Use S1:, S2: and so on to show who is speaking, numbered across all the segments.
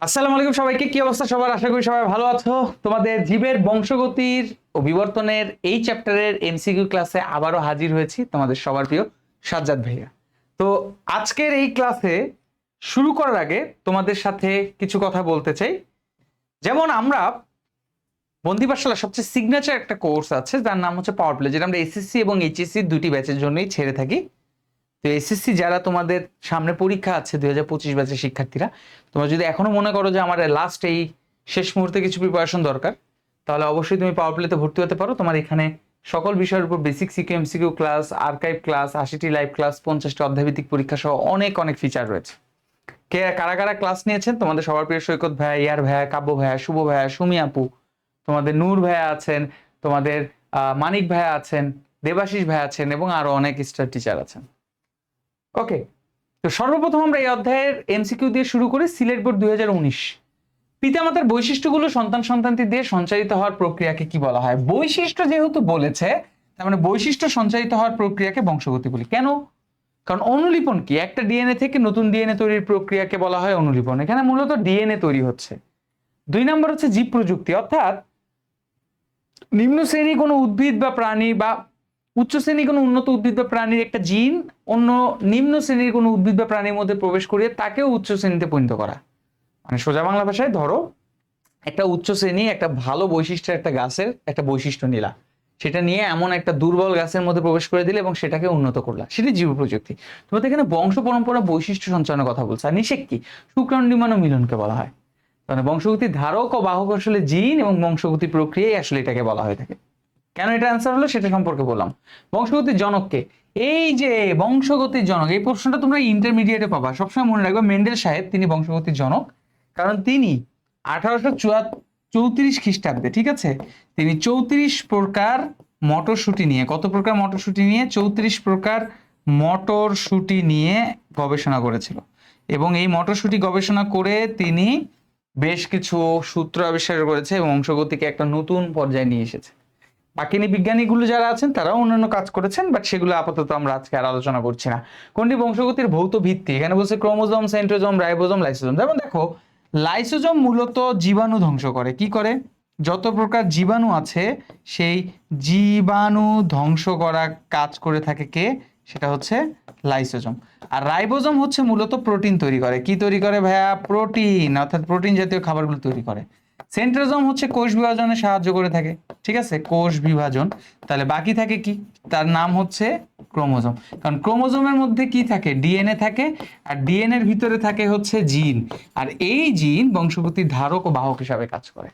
S1: আসসালামু আলাইকুম সবাইকে, কি অবস্থা সবার? আশা করি সবাই ভালো আছো। তোমাদের জীবের বংশগতির ও বিবর্তনের এই চ্যাপ্টারের এমসিকিউ ক্লাসে আবারও হাজির হয়েছি তোমাদের সবার প্রিয় সাজ্জাদ ভাইয়া। তো আজকের এই ক্লাসে শুরু করার আগে তোমাদের সাথে কিছু কথা বলতে চাই। যেমন আমরা বন্দি পাঠশালা সবচেয়ে সিগনেচার একটা কোর্স আছে যার নাম হচ্ছে পাওয়ার প্লে, যেটা আমরা এসএসসি এবং এইচএসসি দুটি ব্যাচের জন্যই ছেড়ে থাকি। তো এসএসসি যারা তোমাদের সামনে পরীক্ষা আছে 2025 ব্যাচের শিক্ষার্থীরা, তোমরা যদি এখনো মনে করো যে আমার লাস্ট এই শেষ মুহূর্তে কিছু প্রিপারেশন দরকার, তাহলে অবশ্যই তুমি পাওয়ার প্লেতে ভর্তি হতে পারো। তোমার এখানে সকল বিষয়ের উপর basic CQ MCQ class, archive class, 80টি লাইভ ক্লাস, 50টি অধ্যায়ভিত্তিক পরীক্ষা সহ অনেক অনেক ফিচার রয়েছে। কে কারা কারা ক্লাস নিয়েছেন? তোমাদের সবার প্রিয় সৈকত ভাইয়া, ইয়ার ভাইয়া, কাব্য ভাইয়া, শুভ ভাইয়া, সুমি আপু, তোমাদের নূর ভাইয়া আছেন, তোমাদের মানিক ভাইয়া আছেন, দেবাশিস ভাইয়া আছেন এবং আরো অনেক স্টার টিচার আছেন। ওকে, তো সর্বপ্রথম আমরা এই অধ্যায়ের এমসিকিউ দিয়ে শুরু করি। সিলেট বোর্ড 2019, পিতামাতার বৈশিষ্ট্যগুলো সন্তান সন্ততি দিয়ে সঞ্চারিত হওয়ার প্রক্রিয়াকে কি বলা হয়? বৈশিষ্ট্য যেহেতু বলেছে, তার মানে বৈশিষ্ট্য সঞ্চারিত হওয়ার প্রক্রিয়াকে বংশগতি বলি। কেন? কারণ অনুলিপন কি? একটা ডিএনএ থেকে নতুন ডিএনএ তৈরির প্রক্রিয়াকে বলা হয় অনুলিপন। এখানে মূলত ডিএনএ তৈরি হচ্ছে। 2 নম্বর হচ্ছে জীব প্রযুক্তি, অর্থাৎ নিম্ন শ্রেণী কোনো উদ্ভিদ বা প্রাণী বা উচ্চ শ্রেণীর কোনো উন্নত উদ্ভিদ বা প্রাণীর একটা জিন অন্য নিম্ন শ্রেণীর কোনো উদ্ভিদ বা প্রাণীর মধ্যে প্রবেশ করিয়ে তাকেও উচ্চ শ্রেণীতে পরিণত করা। মানে সোজা বাংলা ভাষায় ধরো, একটা উচ্চ শ্রেণী একটা ভালো বৈশিষ্ট্যের একটা গাছের একটা বৈশিষ্ট্য নিলা, সেটা নিয়ে এমন একটা দুর্বল গাছের মধ্যে প্রবেশ করে দিলে এবং সেটাকে উন্নত করলা, সেটি জীব প্রযুক্তি। তোমাদের এখানে বংশ পরম্পরা বৈশিষ্ট্য সঞ্চালনের কথা বলছে। আর নিষেক কি? শুক্রাণুনির্মাণ ও মিলনকে বলা হয়। মানে বংশগতির ধারক ও বাহক আসলে জিন এবং বংশগতি প্রক্রিয়াই আসলে এটাকে বলা হয়ে থাকে। কেন এটা অ্যান্সার হলো সেটা সম্পর্কে বললাম। বংশগতির জনককে? এই যে বংশগতির জনক, এই প্রশ্নটা তোমরা ইন্টারমিডিয়েটে পাবা। সবসময় মনে রাখবে মেন্ডেল সাহেব তিনি বংশগতির জনক, কারণ তিনি 1834 খ্রিস্টাব্দে, ঠিক আছে, তিনি 34 প্রকার মটরশুঁটি নিয়ে, কত প্রকার মটরশুঁটি নিয়ে? 34 প্রকার মটরশুঁটি নিয়ে গবেষণা করেছিল। এবং এই মটরশুঁটি গবেষণা করে তিনি বেশ কিছু সূত্র আবিষ্কার করেছে এবং বংশগতিকে একটা নতুন পর্যায়ে নিয়ে এসেছে। বাকি বিজ্ঞানীগুলো যারা আছেন তারাও অন্যান্য কাজ করেছেন, বাট সেগুলো আপাতত আমরা আজকে আর আলোচনা করছি না। কোনটি বংশগতির ভৌত ভিত্তি? এখানে বলছে ক্রোমোজোম, সেন্ট্রোজোম, রাইবোজোম, লাইসোজোম। যেমন দেখো, লাইসোজোম মূলত জীবাণু ধ্বংস করে। কি করে? যত প্রকার জীবাণু আছে সেই জীবাণু ধ্বংস করা কাজ করে থাকে কে? সেটা হচ্ছে লাইসোজোম। আর রাইবোজোম হচ্ছে মূলত প্রোটিন তৈরি করে। কি তৈরি করে ভাইয়া? প্রোটিন, অর্থাৎ প্রোটিন জাতীয় খাবারগুলো তৈরি করে। সেন্ট্রোজোম হচ্ছে কোষ বিভাজনে সাহায্য করে থাকে, ঠিক আছে, কোষ বিভাজন। তাহলে বাকি থাকে কি? তার নাম হচ্ছে ক্রোমোজোম। কারণ ক্রোমোজোমের মধ্যে কি থাকে? ডিএনএ থাকে, আর ডিএনএর ভিতরে থাকে হচ্ছে জিন। আর এই জিন বংশগতির ধারক ও বাহক হিসাবে কাজ করে।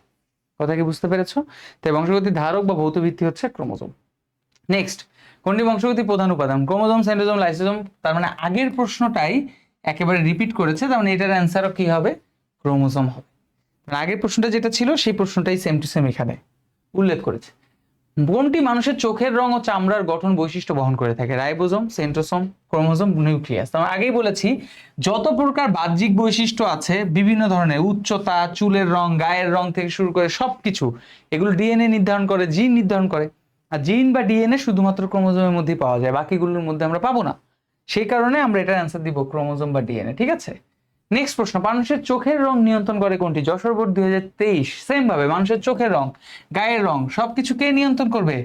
S1: কথা কি বুঝতে পেরেছো? তাই বংশগতির ধারক বা ভৌত ভিত্তি হচ্ছে ক্রোমোজোম। নেক্সট, কোনটি বংশগতির প্রধান উপাদান? Chromosome, centrosome, lysosome. তার মানে আগের প্রশ্নটাই একেবারে রিপিট করেছে, তার মানে এটার অ্যান্সারও কি হবে? ক্রোমোজোম হবে। আগের প্রশ্নটা যেটা ছিল সেই প্রশ্নটাই সেম টু সেম এখানে উল্লেখ করেছে। কোনটি মানুষের চোখের রং ও চামড়ার গঠন বৈশিষ্ট্য বহন করে থাকে? Ribosome, centrosome, chromosome, nucleus. আমরা আগেই বলেছি যত প্রকার বাহ্যিক বৈশিষ্ট্য আছে বিভিন্ন ধরনের, উচ্চতা, চুলের রং, গায়ের রং থেকে শুরু করে সবকিছু, এগুলো ডিএনএ নির্ধারণ করে, জিন নির্ধারণ করে। আর জিন বা ডিএনএ শুধুমাত্র ক্রোমোজোমের মধ্যেই পাওয়া যায়, বাকিগুলোর মধ্যে আমরা পাবো না। সেই কারণে আমরা এটার অ্যান্সার দিব ক্রোমোজোম বা ডিএনএ, ঠিক আছে। নেক্সট প্রশ্ন, মানুষের চোখের রং নিয়ন্ত্রণ করে কোনটি? যশোর বোর্ড 2023। সেম ভাবে মানুষের চোখের রং, গায়ের রং সবকিছু কে নিয়ন্ত্রণ করবে?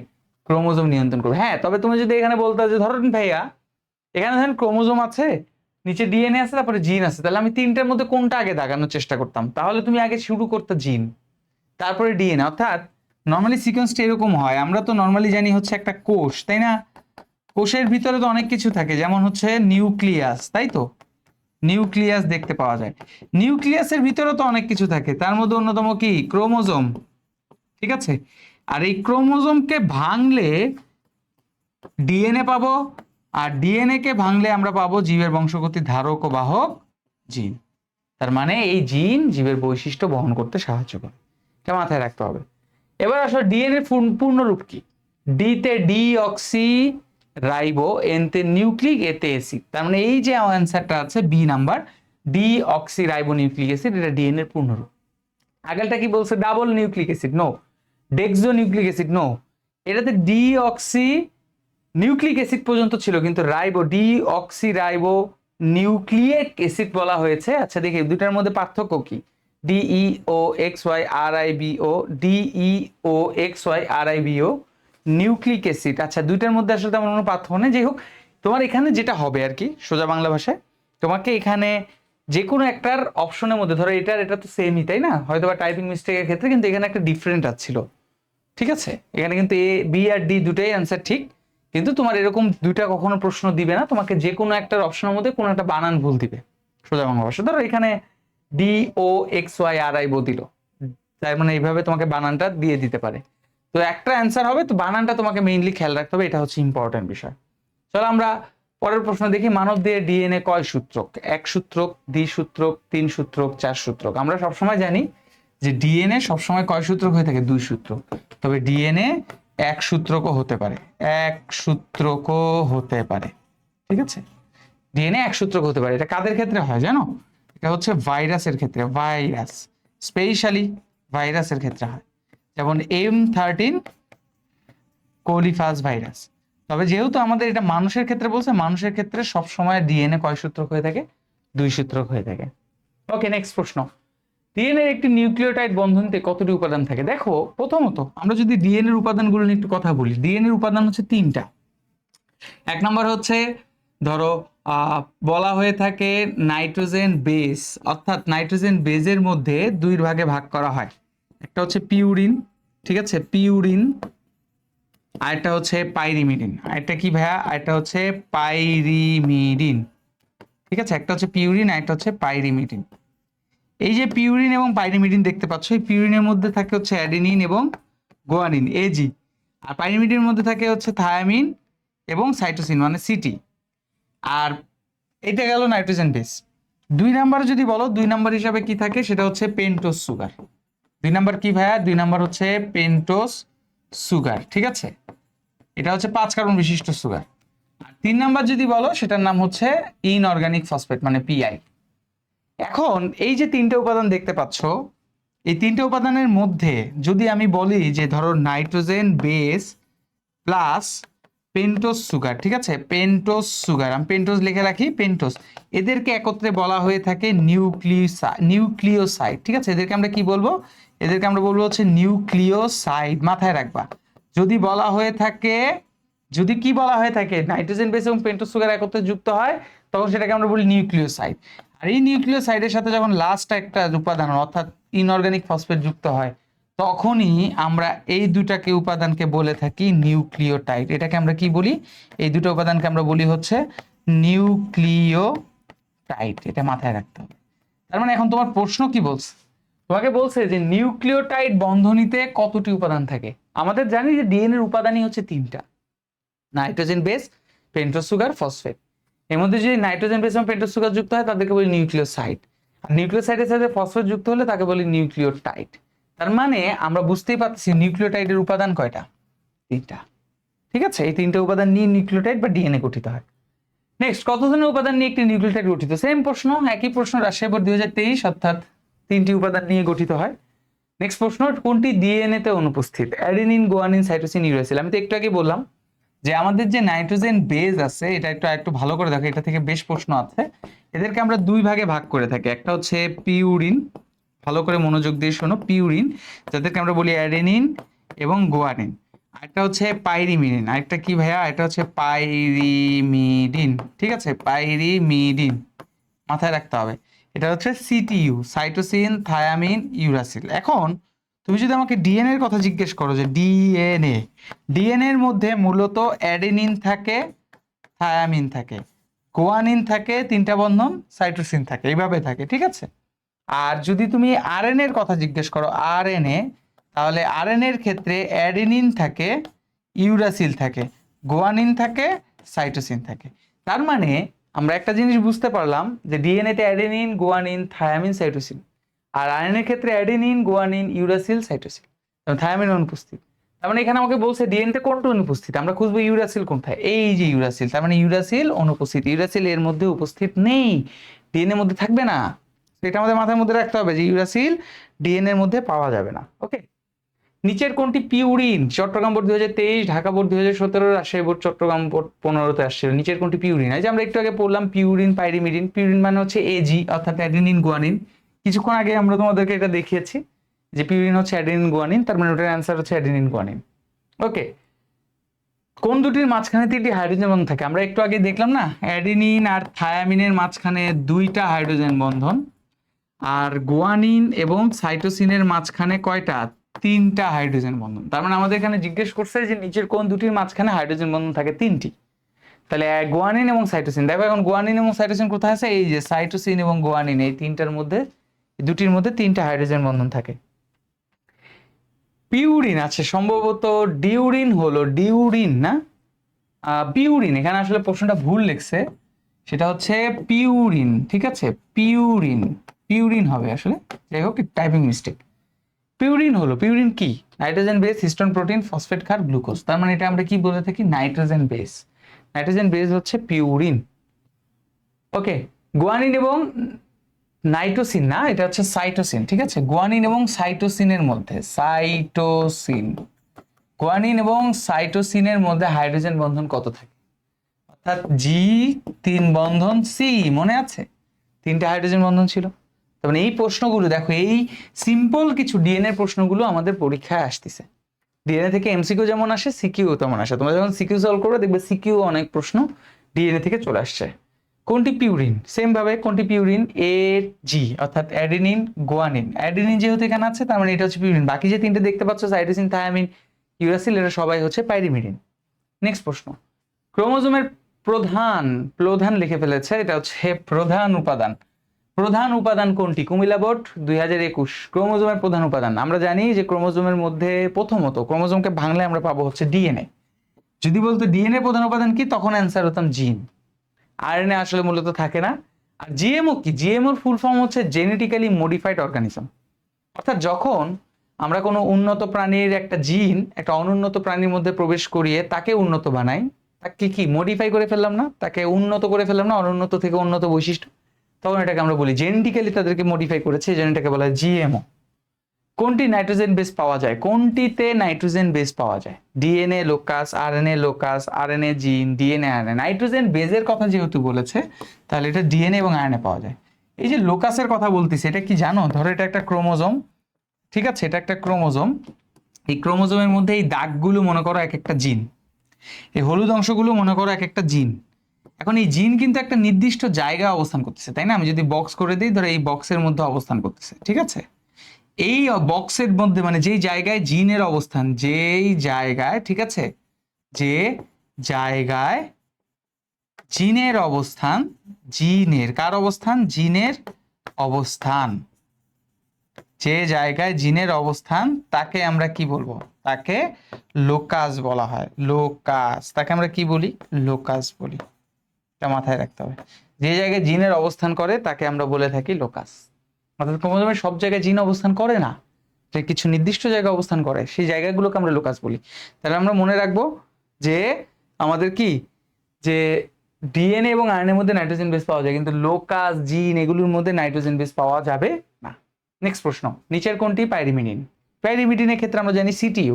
S1: ক্রোমোজোম নিয়ন্ত্রণ করবে। হ্যাঁ, তবে তুমি যদি এখানে বলতে যে ধরুন ভাইয়া এখানে ধরেন ক্রোমোজোম আছে, নিচে ডিএনএ আছে, তারপরে জিন আছে, তাহলে আমি তিনটার মধ্যে কোনটা আগে দাগানোর চেষ্টা করতাম? তাহলে তুমি আগে শুরু করতে জিন, তারপরে ডিএনএ। অর্থাৎ নর্মালি সিকোয়েন্সটা এরকম হয়। আমরা তো নর্মালি জানি হচ্ছে একটা কোষ, তাই না? কোষের ভিতরে তো অনেক কিছু থাকে, যেমন হচ্ছে নিউক্লিয়াস, তাই তো? নিউক্লিয়াস দেখতে পাওয়া যায়। নিউক্লিয়াসের ভিতরে তো অনেক কিছু থাকে, তার মধ্যে অন্যতম কি? ক্রোমোজোম, ঠিক আছে। আর এই ক্রোমোজোমকে ভাঙলে ডিএনএ পাবো, আর ডিএনএ কে ভাঙলে আমরা পাবো জীবের বংশগতির ধারক ও বাহক জিন। তার মানে এই জিন জীবের বৈশিষ্ট্য বহন করতে সাহায্য করে, এটা মাথায় রাখতে হবে। এবার আসলে ডিএনএ পূর্ণরূপ কি? ডি তে ডি অক্সি রাইবো, এন তে নিউক্লিক, এতে অ্যাসিড। তার মানে এই যে অ্যান্সারটা আছে B number, D oxy ribo nucleic acid, এটা ডিএনএ এর পূর্ণরূপ। আগেরটা কি বলছে? Double nucleic acid, no. ডেক্সো নিউক্লিক অ্যাসিড, নো। এটাতে ডি অক্সি নিউক্লিক অ্যাসিড পর্যন্ত ছিল, কিন্তু ribo, D oxy ribo nucleic acid বলা হয়েছে। আচ্ছা দেখি দুটার মধ্যে পার্থক্য কি? DEOXYRIBO, DEOXYRIBO, nucleic acid. আচ্ছা, দুইটার মধ্যে আসলে তেমন কোনো পার্থক্য নেই। যাই হোক, তোমার এখানে যেটা হবে আর কি সোজা বাংলা ভাষায়, তোমাকে এখানে যে কোনো একটার অপশনের মধ্যে, ধরো এটা তো সেমই তাই না, হয়তো বা টাইপিং মিস্টেকের ক্ষেত্রে, কিন্তু এখানে একটা ডিফারেন্ট ছিল, ঠিক আছে? এখানে কিন্তু এ বি আর ডি দুটাই অ্যান্সার ঠিক, কিন্তু তোমার এরকম দুইটা কখনো প্রশ্ন দিবে না, তোমাকে যে কোনো একটার অপশনের মধ্যে কোনো একটা বানান ভুল দিবে সোজা বাংলা ভাষা। ধরো এখানে DOXYRIBO দিল, তার মানে এইভাবে তোমাকে বানানটা দিয়ে দিতে পারে। তো একটা অ্যান্সার হবে, তো বানানটা তোমাকে মেইনলি খেয়াল রাখতে হবে, এটা হচ্ছে ইম্পর্টেন্ট বিষয়। চলো আমরা পরের প্রশ্ন দেখি। মানব দেহে ডিএনএ কয় সূত্রক? 1 সূত্রক, 2 সূত্রক, 3 সূত্রক, 4 সূত্রক? আমরা সবসময় জানি যে ডিএনএ সবসময় কয় সূত্রক হয়ে থাকে? 2 সূত্রক। তবে ডিএনএ 1 সূত্রকও হতে পারে, 1 সূত্রকও হতে পারে, ঠিক আছে? ডিএনএ 1 সূত্রক হতে পারে। এটা কাদের ক্ষেত্রে হয় জানো? এটা হচ্ছে ভাইরাসের ক্ষেত্রে, ভাইরাস, স্পেশালি ভাইরাসের ক্ষেত্রে হয়, যেমন M13 কোলিফাস ভাইরাস। তবে যেহেতু আমাদের এটা মানুষের ক্ষেত্রে বলছে, মানুষের ক্ষেত্রে সব সময় ডিএনএ কয় সূত্রক হয়ে থাকে? 2 সূত্রক হয়ে থাকে। ওকে, নেক্সট প্রশ্ন। ডিএনএ এর একটি নিউক্লিওটাইড বন্ধনীতে কতটি উপাদান থাকে? দেখো, প্রথমত আমরা যদি ডিএনএ এর উপাদানগুলো নিয়ে একটু কথা বলি, ডিএনএ এর উপাদান হচ্ছে 3টা। এক নম্বর হচ্ছে, ধরো বলা হয়ে থাকে নাইট্রোজেন বেস, অর্থাৎ নাইট্রোজেন বেজের মধ্যে 2 ভাগে ভাগ করা হয়। একটা হচ্ছে পিউরিন, ঠিক আছে, পিউরিন, আরেকটা হচ্ছে পাইরিমিডিন। আরেকটা কি ভাইয়া? আরেকটা হচ্ছে পাইরিমিডিন, ঠিক আছে? একটা হচ্ছে পিউরিন, আরেকটা হচ্ছে পাইরিমিডিন। এই যে পিউরিন এবং পাইরিমিডিন দেখতে পাচ্ছ, এই পিউরিনের মধ্যে থাকে হচ্ছে অ্যাডেনিন এবং গুয়ানিন, এজি। আর পাইরিমিডিনের মধ্যে থাকে হচ্ছে থায়ামিন এবং সাইটোসিন মানে সিটি। আর এটা গেল নাইট্রোজেন বেস। 2 নাম্বার যদি বলো, 2 নাম্বার হিসাবে কি থাকে? সেটা হচ্ছে পেন্টোজ সুগার। 2 নাম্বার কি ভাইয়া? 2 নাম্বার হচ্ছে পেন্টোজ সুগার, ঠিক আছে? এটা হচ্ছে 5 কার্বন বিশিষ্ট সুগার। আর 3 নাম্বার যদি বলো, সেটার নাম হচ্ছে ইনঅর্গানিক ফসফেট মানে পিআই। এখন এই যে 3টে উপাদান দেখতে পাচ্ছ, এই 3টে উপাদানের মধ্যে যদি আমি বলি যে ধরো nitrogen base plus pentose sugar, ঠিক আছে, পেন্টোজ সুগার, আমি পেন্টোজ লিখে রাখি, পেন্টোজ, এদেরকে একত্রে বলা হয়ে থাকে নিউক্লিওসাইড, ঠিক আছে? এদেরকে আমরা কি বলবো? এদেরকে আমরা বলবো হচ্ছে নিউক্লিওসাইড, মাথায় রাখবা। যদি বলা হয়ে থাকে, যদি কি বলা হয়ে থাকে, নাইট্রোজেন বেস এবং পেন্টোজ সুগার একত্রে যুক্ত হয়, তখন সেটাকে আমরা বলি নিউক্লিওসাইড। আর এই নিউক্লিওসাইডের সাথে যখন লাস্ট একটা উপাদান অর্থাৎ ইনঅর্গানিক ফসফেট যুক্ত হয়, তখনই আমরা এই দুটাকে উপাদানকে বলে থাকি নিউক্লিওটাইড। এটাকে আমরা কি বলি? এই দুটো উপাদানকে আমরা বলি হচ্ছে নিউক্লিওটাইড। এটা মাথায় রাখতে হবে। তার মানে এখন তোমার প্রশ্ন কি বলছে? তোমাকে বলছে যে নিউক্লিওটাইড বন্ধনীতে কতটি উপাদান থাকে? আমাদের জানি যে ডিএনএ এর উপাদানই হচ্ছে 3টা, nitrogen base, pentose sugar, phosphate. এর মধ্যে যদি নাইট্রোজেন বেস এবং পেন্টোজ সুগার যুক্ত হয়, তাদেরকে বলি নিউক্লিওসাইড। আর নিউক্লিওসাইডের সাথে ফসফেট যুক্ত হলে তাকে বলি নিউক্লিওটাইড। তার মানে আমরা বুঝতেই পারছি নিউক্লিওটাইডের উপাদান কয়টা? 3টা, ঠিক আছে? এই 3টে উপাদান নিয়ে নিউক্লিওটাইড বা ডিএনএ গঠিত হয়। নেক্সট, কত ধরনের উপাদান নিয়ে একটি নিউক্লিওটাইড গঠিত? সেম প্রশ্ন, একই প্রশ্ন, রাজশাহী বোর্ড 2023, অর্থাৎ 3টি উপাদান নিয়ে গঠিত হয়। নেক্সট প্রশ্ন, কোনটি ডিএনএ তে অনুপস্থিত? Adenine, guanine, cytosine, uracil. আমি তো একটু আগে বললাম যে আমাদের যে নাইট্রোজেন বেস আছে, এটা একটু ভালো করে দেখো, এটা থেকে বেশ প্রশ্ন আছে। এদেরকে আমরা 2 ভাগে ভাগ করে থাকি। একটা হচ্ছে পিউরিন, ভালো করে মনোযোগ দিয়ে শোনো, পিউরিন, যাদেরকে আমরা বলি অ্যাডেনিন এবং গুয়ানিন। আরেকটা হচ্ছে পাইরিমিডিন। আরেকটা কি ভাইয়া? এটা হচ্ছে পাইরিমিডিন, ঠিক আছে, পাইরিমিডিন, মাথায় রাখতে হবে। এটা হচ্ছে সিটিইউ, সাইটোসিন, থায়ামিন, ইউরাসিল। এখন তুমি যদি আমাকে ডিএনএ এর কথা জিজ্ঞেস করো, যে ডিএনএ এর মধ্যে মূলত অ্যাডেনিন থাকে, থায়ামিন থাকে, গুয়ানিন থাকে 3টা বন্ধন, সাইটোসিন থাকে, এইভাবে থাকে, ঠিক আছে? আর যদি তুমি আরএনএ এর কথা জিজ্ঞেস করো, আরএনএ, তাহলে আরএনএ এর ক্ষেত্রে অ্যাডেনিন থাকে, ইউরাসিল থাকে, গুয়ানিন থাকে, সাইটোসিন থাকে। তার মানে আমরা একটা জিনিস বুঝতে পারলাম যে ডিএনএ তে অ্যাডেনিন, গুয়ানিন, থায়ামিন, সাইটোসিন। আর আরএনএ এর ক্ষেত্রে adenine, guanine, uracil, cytosine, thymine অনুপস্থিত। তার মানে এখানে আমাকে বলছে ডিএনএ তে কোনটা অনুপস্থিত, আমরা খুঁজবো ইউরাসিল কোনটায়। এই যে ইউরাসিল, তার মানে ইউরাসিল অনুপস্থিত, ইউরাসিল এর মধ্যে উপস্থিত নেই, ডিএনএ এর মধ্যে থাকবে না। এটা আমাদের মাথার মধ্যে রাখতে হবে যে ইউরাসিল ডিএনএ এর মধ্যে পাওয়া যাবে না। ওকে, নিচের কোনটি purine? Chittagong board 2023, Dhaka board 2017, Rajshahi board Chittagong board 15-তে আসছিল। নিচের কোনটি পিউরিন? এই যে আমরা একটু আগে পড়লাম পিউরিন, পাইরিমিডিন। পিউরিন মানে হচ্ছে এজি, অর্থাৎ অ্যাডেনিন, গুয়ানিন। কিছুক্ষণ আগে আমরা তোমাদেরকে এটা দেখিয়েছি যে পিউরিন হচ্ছে অ্যাডেনিন গুয়ানিন, তার মানে ওটার অ্যান্সার হচ্ছে অ্যাডেনিন গুয়ানিন। ওকে, কোন দুটির মাঝখানে 3টি হাইড্রোজেন বন্ধন থাকে? আমরা একটু আগে দেখলাম না, অ্যাডেনিন আর থায়ামিনের মাঝখানে 2টা হাইড্রোজেন বন্ধন, আর গুয়ানিন এবং সাইটোসিনের মাঝখানে কয়টা? 3টা হাইড্রোজেন বন্ধন। তার মানে আমাদের এখানে জিজ্ঞেস করছে যে নিচের কোন দুটির মাঝখানে হাইড্রোজেন বন্ধন থাকে? 3টি। তাহলে গুয়ানিন এবং সাইটোসিন, দেখো এখন গুয়ানিন এবং সাইটোসিন কোথায় আছে? এই যে সাইটোসিন এবং গুয়ানিন, এই তিনটার মধ্যে, দুটির মধ্যে 3টা হাইড্রোজেন বন্ধন থাকে। পিউরিন আছে, সম্ভবত ডিউরিন হলো, ডিউরিন না পিউরিন, এখানে আসলে প্রশ্নটা ভুল লিখছে, সেটা হচ্ছে পিউরিন, ঠিক আছে, পিউরিন, পিউরিন হবে আসলে, যাই হোক টাইপিং মিস্টেক। পিউরিন হলো, পিউরিন কি? Nitrogen base, histone protein, phosphate ক্ষার, গ্লুকোজ। তার মানে এটা আমরা কি বলে থাকি? Nitrogen base. নাইট্রোজেন বেস হচ্ছে পিউরিন। ওকে, গুয়ানিন এবং নাইটোসিন না, এটা হচ্ছে সাইটোসিন, ঠিক আছে। গুয়ানিন এবং সাইটোসিনের মধ্যে, সাইটোসিন, গুয়ানিন এবং সাইটোসিনের মধ্যে হাইড্রোজেন বন্ধন কত থাকে? অর্থাৎ G3 বন্ধন C, মনে আছে? 3টা হাইড্রোজেন বন্ধন ছিল। তার মানে এই প্রশ্নগুলো দেখো, এই সিম্পল কিছু ডিএনএ প্রশ্নগুলো আমাদের পরীক্ষায় আসতেছে। ডিএনএ থেকে এমসিকিউ যেমন আসে, সিকিউ তেমন আসে। তোমরা যখন সিকিউ সলভ করবে দেখবে সিকিউ অনেক প্রশ্ন ডিএনএ থেকে চলে আসছে। কোনটি পিউরিন? সেম ভাবে কোনটি পিউরিন? AG, অর্থাৎ অ্যাডেনিন গুয়ানিন। অ্যাডেনিন যেহেতু এখানে আছে, তার মানে এটা হচ্ছে পিউরিন। বাকি যে 3টে দেখতে পাচ্ছ, সাইটোসিন, থায়ামিন, ইউরাসিল, এরা সবাই হচ্ছে পাইরিমিডিন। নেক্সট প্রশ্ন, ক্রোমোজোমের প্রধান, প্রধান লিখে ফেলেছে, এটা হচ্ছে প্রধান উপাদান। প্রধান উপাদান কোনটি? কুমিল্লা বোর্ড 2021। ক্রোমোজোমের প্রধান উপাদান, আমরা জানি যে ক্রোমোজোমের মধ্যে প্রথমত ক্রোমোজোমকে ভাঙলে আমরা পাবো হচ্ছে ডিএনএ। যদি বলতো ডিএনএ প্রধান উপাদান কি, তখন অ্যান্সার হতাম জিন। আরএনএ আসলে মূলত থাকে না। আর জিএমও কি? জিএমওর ফুল ফর্ম হচ্ছে জেনেটিক্যালি মডিফাইড অর্গানিজম। অর্থাৎ যখন আমরা কোনো উন্নত প্রাণীর একটা জিন একটা অনুন্নত প্রাণীর মধ্যে প্রবেশ করিয়ে তাকে উন্নত বানাই, তাকে কি মডিফাই করে ফেললাম না, তাকে উন্নত করে ফেললাম না, অনুন্নত থেকে উন্নত বৈশিষ্ট্য, তখন এটাকে আমরা বলি জেনেটিক্যালি তাদেরকে মডিফাই করেছে, এই জন্য এটাকে বলা হয় জিএমও। কোনটি নাইট্রোজেন বেস পাওয়া যায়? কোনটিতে নাইট্রোজেন বেস পাওয়া যায়? DNA locus, RNA locus, RNA জিন, ডিএনএ আরএনএ। নাইট্রোজেন বেজের কথা যেহেতু বলেছে, তাহলে এটা ডিএনএ এবং আরএনএ পাওয়া যায়। এই যে লোকাসের কথা বলতেছে, এটা কি জানো? ধরো এটা একটা ক্রোমোজোম, ঠিক আছে, এটা একটা ক্রোমোজোম। এই ক্রোমোজোমের মধ্যে এই দাগগুলো মনে করো এক একটা জিন, এই হলুদ অংশগুলো মনে করো এক একটা জিন। এখন এই জিন কিন্তু একটা নির্দিষ্ট জায়গায় অবস্থান করতেছে, তাই না? আমি যদি বক্স করে দিই, ধরো এই বক্সের মধ্যে অবস্থান করতেছে, ঠিক আছে। এই বক্সের মধ্যে মানে যেই জায়গায় জিনের অবস্থান, যেই জায়গায়, ঠিক আছে, যে জায়গায় জিনের অবস্থান, জিনের কার অবস্থান? জিনের অবস্থান, যে জায়গায় জিনের অবস্থান তাকে আমরা কি বলবো? তাকে লোকাস বলা হয়। লোকাস, তাকে আমরা কি বলি? লোকাস বলি। এটা মাথায় রাখতে হবে, যে জায়গায় জিনের অবস্থান করে তাকে আমরা বলে থাকি লোকাস। অর্থাৎ ক্রোমোজোমের সব জায়গায় জিন অবস্থান করে না, যে কিছু নির্দিষ্ট জায়গায় অবস্থান করে, সেই জায়গাগুলোকে আমরা লোকাস বলি। তাহলে আমরা মনে রাখবো যে আমাদের কি, যে ডিএনএ এবং আরএনএর মধ্যে নাইট্রোজেন বেস পাওয়া যায়, কিন্তু লোকাস, জিন, এগুলোর মধ্যে নাইট্রোজেন বেস পাওয়া যাবে না। নেক্সট প্রশ্ন, নিচের কোনটি পাইরিমিডিন? পাইরিমিডিনের ক্ষেত্রে আমরা জানি সিটিইউ,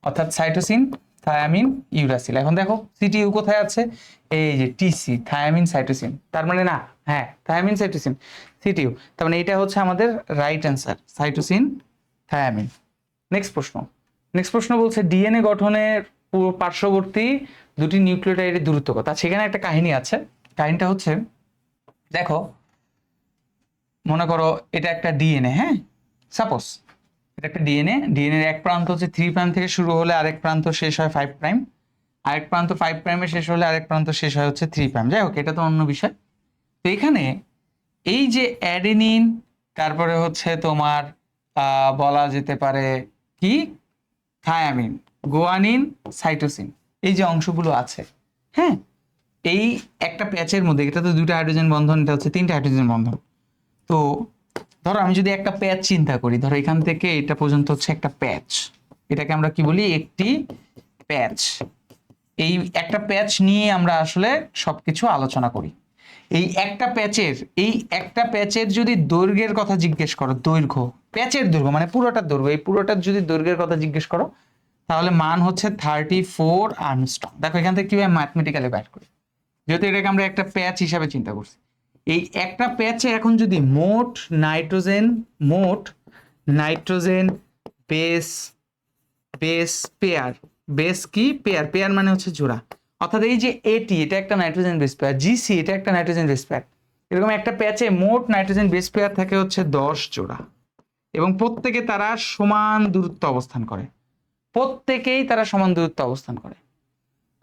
S1: অর্থাৎ সাইটোসিন, থায়ামিন, ইউরাসিল। এখন দেখো সিটিইউ কোথায় আছে? এই যে টিসি, থায়ামিন সাইটোসিন। তার মানে না, হ্যাঁ থায়ামিন সাইটোসিন, সিটিইউ। তার মানে এটা হচ্ছে আমাদের right answer, cytosine, thymine. Next প্রশ্ন, নেক্সট প্রশ্ন বলছে ডিএনএ গঠনের পার্শ্ববর্তী দুটি নিউক্লিওটাইডের দূরত্ব কত? সেখানে একটা কাহিনী আছে। কাহিনীটা হচ্ছে, দেখো মনে করো এটা একটা ডিএনএ, হ্যাঁ, সাপোজ এটা একটা ডিএনএ। ডিএনএর এক প্রান্ত হচ্ছে 3 প্রাইম থেকে শুরু হলে আরেক প্রান্ত শেষ হয় 5 প্রাইম, আরেক প্রান্ত 5 প্রাইমে শেষ হলে আরেক প্রান্ত শেষ হয় হচ্ছে 3 প্রাইম। যাই হোক, এটা তো অন্য বিষয়। তো এখানে এই যে অ্যাডেনিন, তারপরে হচ্ছে তোমার বলা যেতে পারে কি থায়ামিন, গুয়ানিন, সাইটোসিন, এই যে অংশগুলো আছে, হ্যাঁ, এই একটা প্যাচের মধ্যে, এটা তো 2টা হাইড্রোজেন বন্ধন, এটা হচ্ছে 3টা হাইড্রোজেন বন্ধন। তো ধরো আমি যদি একটা প্যাচ চিন্তা করি, ধরো এখান থেকে এটা পর্যন্ত হচ্ছে একটা প্যাচ, এটাকে আমরা কি বলি? একটি প্যাচ। এই একটা প্যাচ নিয়ে আমরা আসলে সবকিছু আলোচনা করি। এই একটা প্যাচের যদি দৈর্ঘ্যের কথা জিজ্ঞেস করো, দৈর্ঘ্য, প্যাচের দৈর্ঘ্য মানে পুরোটার দৈর্ঘ্য, এই পুরোটার যদি দৈর্ঘ্যের কথা জিজ্ঞেস করো, তাহলে মান হচ্ছে 34 আর্মস্ট্রং। দেখো এখান থেকে কিভাবে ম্যাথমেটিক্যালি বাইর করি, যেহেতু এটাকে আমরা একটা প্যাচ হিসাবে চিন্তা করছি। এই একটা প্যাচে এখন যদি মোট nitrogen base base pair, base কি পেয়ার, পেয়ার মানে হচ্ছে জোড়া, অর্থাৎ এই যে এটি এটা একটা নাইট্রোজেন বেস পেয়ার, জিসি এটা একটা নাইট্রোজেন বেস পেয়ার, এরকম একটা প্যাচে মোট নাইট্রোজেন বেস পেয়ার থাকে হচ্ছে 10 জোড়া এবং প্রত্যেকে তারা সমান দূরত্ব অবস্থান করে, প্রত্যেকেই তারা সমান দূরত্ব অবস্থান করে।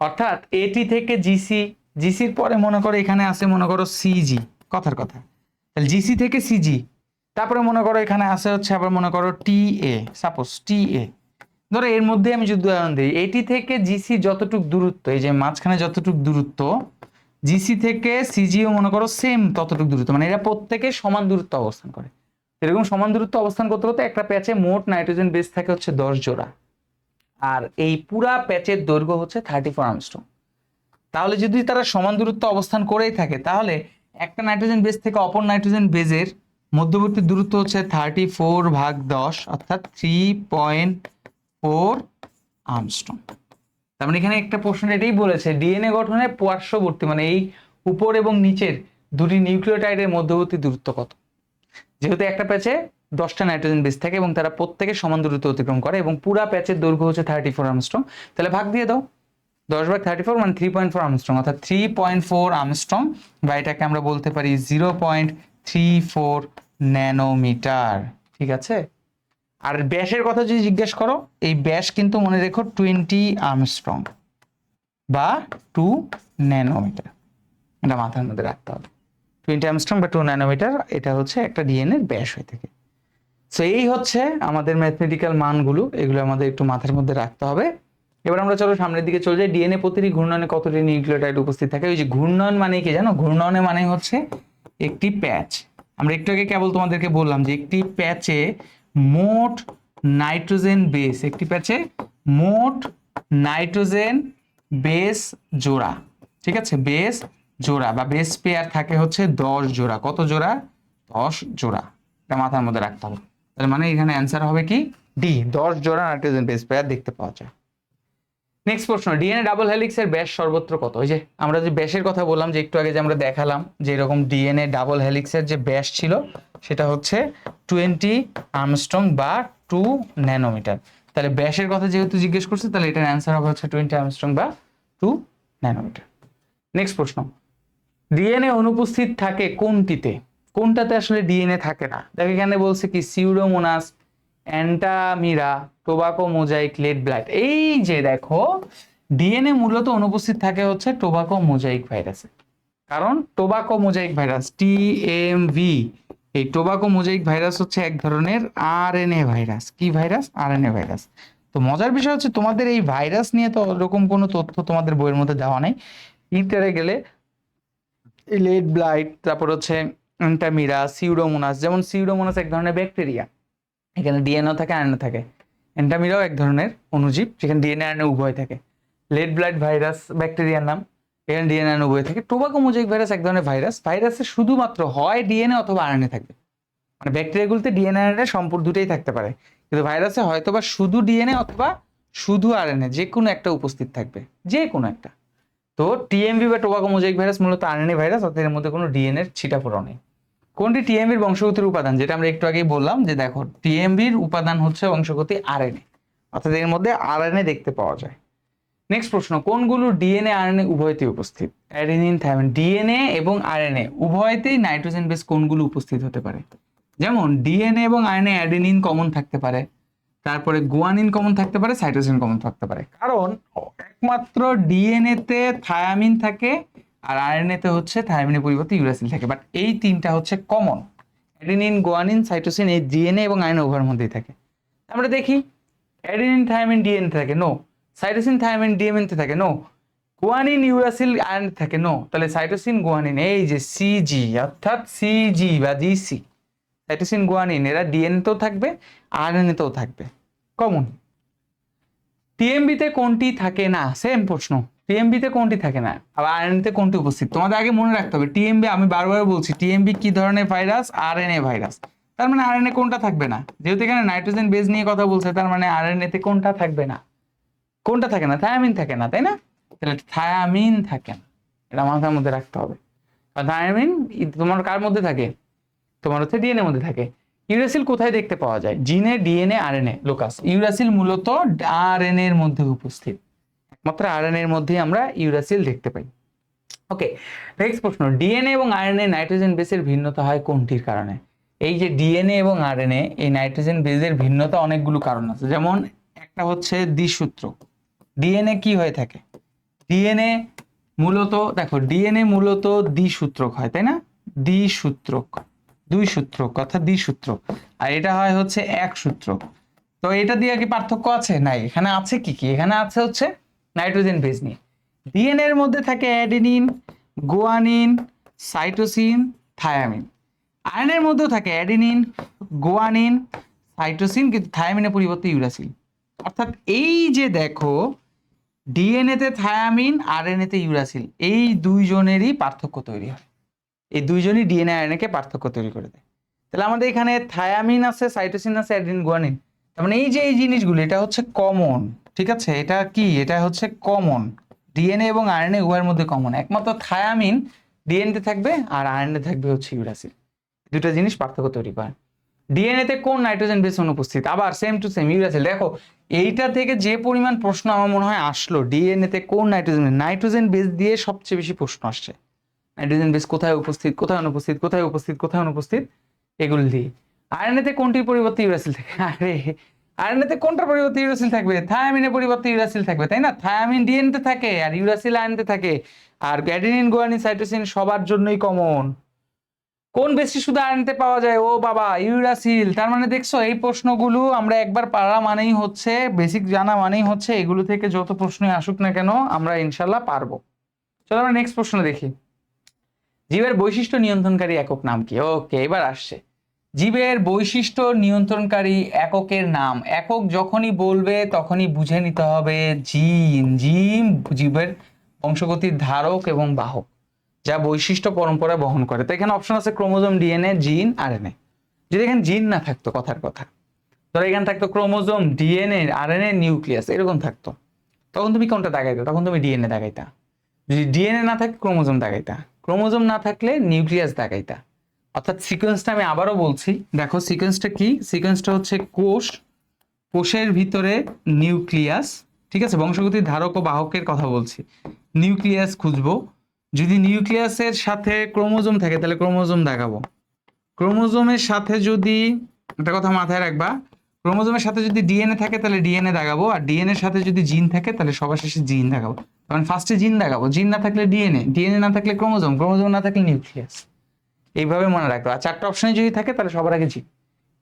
S1: অর্থাৎ এটি থেকে জিসি, জিসির পরে মনে করো এখানে আছে মনে করো সিজি, কথার কথা, তাহলে জিসি থেকে সিজি, তারপরে মনে করো এখানে আছে হচ্ছে আবার মনে করো টি এ, সাপোজ টি এ, ধরো এর মধ্যে আমি যদি উদাহরণ দিই, এটি থেকে জিসি যতটুক দূরত্ব, এই যে মাঝখানে যতটুক দূরত্ব, জিসি থেকে সিজিও মনে করো সেম ততটুক দূরত্ব, মানে এরা প্রত্যেকে সমান দূরত্ব অবস্থান করে। এরকম সমান দূরত্ব অবস্থান করতে করতে একটা প্যাচে মোট নাইট্রোজেন বেস থাকে হচ্ছে 10 জোড়া, আর এই পুরা প্যাচের দৈর্ঘ্য হচ্ছে 34 আর্মস্ট্রং। তাহলে যদি তারা সমান দূরত্ব অবস্থান করেই থাকে, তাহলে একটা নাইট্রোজেন বেস থেকে অপর নাইট্রোজেন বেজের মধ্যবর্তী দূরত্ব হচ্ছে 34/10 অর্থাৎ 3.4 আর্মস্ট্রং। তার মানে এখানে একটা প্রশ্ন এটাই বলেছে, ডিএনএ গঠনে পার্শ্ববর্তী মানে এই উপর এবং নিচের দুটি নিউক্লিওটাইডের মধ্যবর্তী দূরত্ব কত। যেহেতু একটা প্যাচে 10টা নাইট্রোজেন বেস থাকে এবং তারা প্রত্যেকে সমান দূরত্ব অতিক্রম করে এবং পুরা প্যাচের দৈর্ঘ্য হচ্ছে 34 আর্মস্ট্রং, তাহলে ভাগ দিয়ে দাও, 10/34 মানে 3.4 আর্মস্ট্রং, অর্থাৎ 3.4 আর্মস্ট্রং, বা এটাকে আমরা বলতে পারি 0.34 ন্যানোমিটার। ঠিক আছে, আর ব্যাসের কথা যদি জিজ্ঞেস করো, এই ব্যাস কিন্তু মনে রেখো 20 আর্মস্ট্রং বা 2 ন্যানোমিটার, এটা মাথার মধ্যে রাখতে হবে। 20 আর্মস্ট্রং বা 2 ন্যানোমিটার, এটা হচ্ছে একটা ডিএনএর ব্যাস হয়ে থাকে। সো এই হচ্ছে আমাদের ম্যাথমেটিক্যাল মানগুলো, এগুলো আমাদের একটু মাথার মধ্যে রাখতে হবে। এবার আমরা চলো সামনের দিকে চলে যাই। ডিএনএ প্রতিটি ঘূর্ণনে কতটি নিউক্লিওটাইড উপস্থিত থাকে? ওই যে ঘূর্ণন মানে কি জানো? ঘূর্ণনে মানে হচ্ছে একটি প্যাচ, আমরা একটু আগে কেবল তোমাদেরকে বললাম যে একটি প্যাচে মোট নাইট্রোজেন বেস, একটি প্যাচে মোট নাইট্রোজেন বেস জোড়া, ঠিক আছে, বেস জোড়া বা বেস পেয়ার থাকে হচ্ছে 10 জোড়া। কত জোড়া? 10 জোড়া, এটা মাথার মধ্যে রাখতে হবে। তার মানে এখানে অ্যান্সার হবে কি ডি, 10 জোড়া নাইট্রোজেন বেস পেয়ার দেখতে পাওয়া যায়। নেক্সট প্রশ্ন, ডিএনএ ডাবল হেলিক্সের ব্যাস সর্বত্র কত? ওই যে আমরা যে ব্যাসের কথা বললাম, যে একটু আগে যে আমরা দেখালাম যে এরকম ডিএনএ ডাবল হেলিক্সের যে ব্যাস ছিল সেটা হচ্ছে 20 আর্মস্ট্রং বা 2 ন্যানোমিটার। তাহলে ব্যাসের কথা যেহেতু জিজ্ঞেস করছে, তাহলে এটার অ্যান্সার হবে হচ্ছে 20 আর্মস্ট্রং বা 2 ন্যানোমিটার। নেক্সট প্রশ্ন, ডিএনএ অনুপস্থিত থাকে কোনটিতে? কোনটাতে আসলে ডিএনএ থাকে না? দেখো এখানে বলছে কি সিউডোমোনাস, অ্যান্টামিরা, টোবাকো মোজাইক, লেড ব্লাইট। এই যে দেখো ডিএনএ মূলত অনুপস্থিত থাকে হচ্ছে টোবাকো মোজাইক ভাইরাসে, কারণ টোবাকো মোজাইক ভাইরাস টিএমভি, এই টোবাকো মোজাইক ভাইরাস হচ্ছে এক ধরনের আরএনএ ভাইরাস। কি ভাইরাস? RNA virus. তো মজার বিষয় হচ্ছে তোমাদের এই ভাইরাস নিয়ে তো ওরকম কোনো তথ্য তোমাদের বইয়ের মধ্যে দেওয়া নেই। ইন্টারে গেলে লেড ব্লাইট, তারপর হচ্ছে অ্যান্টামিরা, সিউডোমোনাস, যেমন সিউডোমোনাস এক ধরনের ব্যাকটেরিয়া, এখানে ডিএনএ থাকে আরএনএ থাকে। অ্যান্টামিরাও এক ধরনের অণুজীব, সেখানে ডিএনএ আরএনএ উভয় থাকে। লেড ব্লাইট ভাইরাস ব্যাকটেরিয়ার নাম, এখানে ডিএনএ আরএনএ উভয় থাকে। টোবাকো মোজাইক ভাইরাস এক ধরনের ভাইরাস, ভাইরাসে শুধুমাত্র হয় ডিএনএ অথবা আরএনএ থাকবে, মানে ব্যাকটেরিয়াগুলোতে ডিএনএ আরএনএ সম্পূর্ণ দুটোই থাকতে পারে, কিন্তু ভাইরাসে হয়তোবা শুধু ডিএনএ অথবা শুধু আরএনএ, যে কোনো একটা উপস্থিত থাকবে, যে কোনো একটা। তো টিএমভি বা টোবাকো মোজাইক ভাইরাস মূলত আরএনএ ভাইরাস, অর্থাৎ এর মধ্যে কোনো ডিএনএ এর ছিটাফোঁটা নেই। কোনটি টিএমভির বংশগতির উপাদান? যেটা আমরা একটু আগেই বললাম যে দেখো টিএমভির উপাদান হচ্ছে বংশগতি আরএনএ, অর্থাৎ এর মধ্যে আরএনএ দেখতে পাওয়া যায়। নেক্সট প্রশ্ন, কোনগুলো ডিএনএ আরএনএ উভয়তেই উপস্থিত? Adenine, thymine. ডিএনএ এবং আরএনএ উভয়তেই নাইট্রোজেন বেস কোনগুলো উপস্থিত হতে পারে? যেমন ডিএনএ এবং আরএনএ অ্যাডেনিন কমন থাকতে পারে, তারপরে গুয়ানিন কমন থাকতে পারে, সাইটোসিন কমন থাকতে পারে। কারণ একমাত্র ডিএনএ তে থায়ামিন থাকে আর আরএনএ তে হচ্ছে থায়ামিনের পরিবর্তে ইউরাসিল থাকে, বাট এই তিনটা হচ্ছে কমন। অ্যাডেনিন, গুয়ানিন, সাইটোসিন এই ডিএনএ এবং আরএনএ উভয়ের মধ্যেই থাকে। আমরা দেখি অ্যাডেনিন থায়ামিন ডিএনএ থাকে, নো। সাইটোসিন থায়ামিন ডিএনএ তে থাকে, নো। গুয়ানিন ইউরাসিল আরএনএ থাকে, নো। তাহলে সাইটোসিন গুয়ানিন, এই যে সিজি অর্থাৎ সিজি বা জিসি, সাইটোসিন গুয়ানিন এরা ডিএনএ তেও থাকবে আরএনএ তেও থাকবে, কমন। টিএমবি তে কোনটি থাকে না? সেম প্রশ্ন, টিএমবি তে কোনটি থাকে না, আবার আরএনএ তে কোনটি উপস্থিত? তোমাদের আগে মনে রাখতে হবে টিএমবি, আমি বারবার বলছি টিএমবি কি ধরনের ভাইরাস? RNA virus. তার মানে আরএনএ কোনটা থাকবে না? যেহেতু এখানে নাইট্রোজেন বেস নিয়ে কথা বলছে, তার মানে আরএনএ তে কোনটা থাকবে না? কোনটা থাকে না? থায়ামিন থাকে না, তাই না? তাহলে থায়ামিন থাকে না, এটা মাথার মধ্যে রাখতে হবে। থায়ামিন তোমার কার মধ্যে থাকে, তোমার হচ্ছে ডিএনএ মধ্যে থাকে। ইউরাসিল কোথায় দেখতে পাওয়া যায়? জিনে, ডিএনএ, আরএনএ। লোকাস, ইউরাসিল মূলত আরএনএ এর মধ্যে উপস্থিত, একমাত্র আরএনএ এর মধ্যেই আমরা ইউরাসিল দেখতে পাই। ওকে, নেক্সট প্রশ্ন, ডিএনএ এবং আরএনএ নাইট্রোজেন বেসের ভিন্নতা হয় কোনটির কারণে? এই যে ডিএনএ এবং আরএনএ, এই নাইট্রোজেন বেসের ভিন্নতা অনেকগুলো কারণ আছে। যেমন একটা হচ্ছে দ্বিসূত্র। ডিএনএ কি হয়ে থাকে? ডিএনএ মূলত দেখো, ডিএনএ মূলত দ্বিসূত্রক হয়, তাই না? দ্বিসূত্রক, দুই সূত্রক অর্থাৎ দ্বিসূত্রক। আর এটা হয় হচ্ছে এক সূত্রক। তো এটা দিয়ে কি পার্থক্য আছে? নাই। এখানে আছে কি কি? এখানে আছে হচ্ছে নাইট্রোজেন বেস নিয়ে। ডিএনএ এর মধ্যে থাকে adenine, guanine, cytosine, thymine. RNA এর মধ্যেও থাকে অ্যাডেনিন, গুয়ানিন, সাইটোসিন, কিন্তু থায়ামিনের পরিবর্তে ইউরাসিল। অর্থাৎ এই যে দেখো, ডিএনএ তে থায়ামিন, আরএনএ তে ইউরাসিল, এই দুইজনেরই পার্থক্য তৈরি হয়। এই দুইজনই ডিএনএ আরএনএ কে পার্থক্য তৈরি করে দেয়। তাহলে আমাদের এখানে থায়ামিন আছে, সাইটোসিন আছে, অ্যাডেনিন, গুয়ানিন। তার মানে এই যে এই জিনিসগুলো, এটা হচ্ছে কমন। ঠিক আছে, এটা কি? এটা হচ্ছে কমন। ডিএনএ এবং আরএনএ উভয়ের মধ্যে কমন। একমাত্র থায়ামিন ডিএনএ তে থাকবে আর আরএনএ থাকবে হচ্ছে ইউরাসিল। দুটো জিনিস পার্থক্য তৈরি করে। ডিএনএ তে কোন নাইট্রোজেন বেস অনুপস্থিত? আবার সেম টু সেম ইউরাসিল। দেখো, এইটা থেকে যে পরিমাণ প্রশ্ন আমার মনে হয় আসলো, ডিএনএ তে কোন নাইট্রোজেন বেস দিয়ে সবচেয়ে বেশি প্রশ্ন আসছে। নাইট্রোজেন বেস কোথায় উপস্থিত, কোথায় অনুপস্থিত, কোথায় উপস্থিত, কোথায় অনুপস্থিত, এগুলো দিয়ে। আরএনএ তে কোনটির পরিবর্তে ইউরাসিল থাকে? আরে, আরএনএ তে কোনটার পরিবর্তে ইউরাসিল থাকবে? থায়ামিনের পরিবর্তে ইউরাসিল থাকবে, তাই না? থায়ামিন ডিএনএ তে থাকে আর ইউরাসিল আরএনএ তে থাকে। আর অ্যাডেনিন, গুয়ানিন, সাইটোসিন সবার জন্যই কমন। কোন বেসটি শুধু আরএনএ তে পাওয়া যায়? ও বাবা, ইউরাসিল। তার মানে দেখছো, এই প্রশ্নগুলো আমরা একবার পারা মানেই হচ্ছে, বেসিক জানা মানেই হচ্ছে, এগুলো থেকে যত প্রশ্নই আসুক না কেন আমরা ইনশাল্লাহ পারবো। চলো আমরা নেক্সট প্রশ্ন দেখি। জীবের বৈশিষ্ট্য নিয়ন্ত্রণকারী একক নাম কি? ওকে, এবার আসছে জীবের বৈশিষ্ট্য নিয়ন্ত্রণকারী এককের নাম। একক যখনই বলবে তখনই বুঝে নিতে হবে জিন। জিন জীবের বংশগতির ধারক এবং বাহক, যা বৈশিষ্ট্য পরম্পরা বহন করে। তো এখানে অপশন আছে ক্রোমোজোম, ডিএনএ, জিন, আরএনএ। যদি এখানে জিন না থাকতো, কথার কথা, ধরো এখানে থাকতো ক্রোমোজোম, ডিএনএ, আরএনএ, নিউক্লিয়াস, এরকম থাকতো, তখন তুমি কোনটা দাগাইতা? তখন তুমি ডিএনএ দাগাইতা। যদি ডিএনএ না থাকে ক্রোমোজোম দাগাইতা, ক্রোমোজোম না থাকলে নিউক্লিয়াস দাগাইতা। অর্থাৎ সিকোয়েন্সটা আমি আবারও বলছি, দেখো সিকোয়েন্সটা কি? সিকোয়েন্সটা হচ্ছে কোষ, কোষের ভিতরে নিউক্লিয়াস, ঠিক আছে? বংশগতির ধারক ও বাহকের কথা বলছি। নিউক্লিয়াস খুঁজবো, যদি নিউক্লিয়াসের সাথে ক্রোমোজোম থাকে তাহলে ক্রোমোজোম দেখাবো। ক্রোমোজোমের সাথে যদি, একটা কথা মাথায় রাখবা, ক্রোমোজোমের সাথে যদি ডিএনএ থাকে তাহলে ডিএনএ দেখাবো, আর ডিএনএ এর সাথে যদি জিন থাকে তাহলে সবার শেষে জিন দেখাবো। কারণ ফার্স্টে জিন দেখাবো, জিন না থাকলে ডিএনএ, ডিএনএ না থাকলে ক্রোমোজোম, ক্রোমোজোম না থাকলে নিউক্লিয়াস। এইভাবে মনে রাখবো। আর চারটা অপশনে যদি থাকে তাহলে সবার আগে জিন।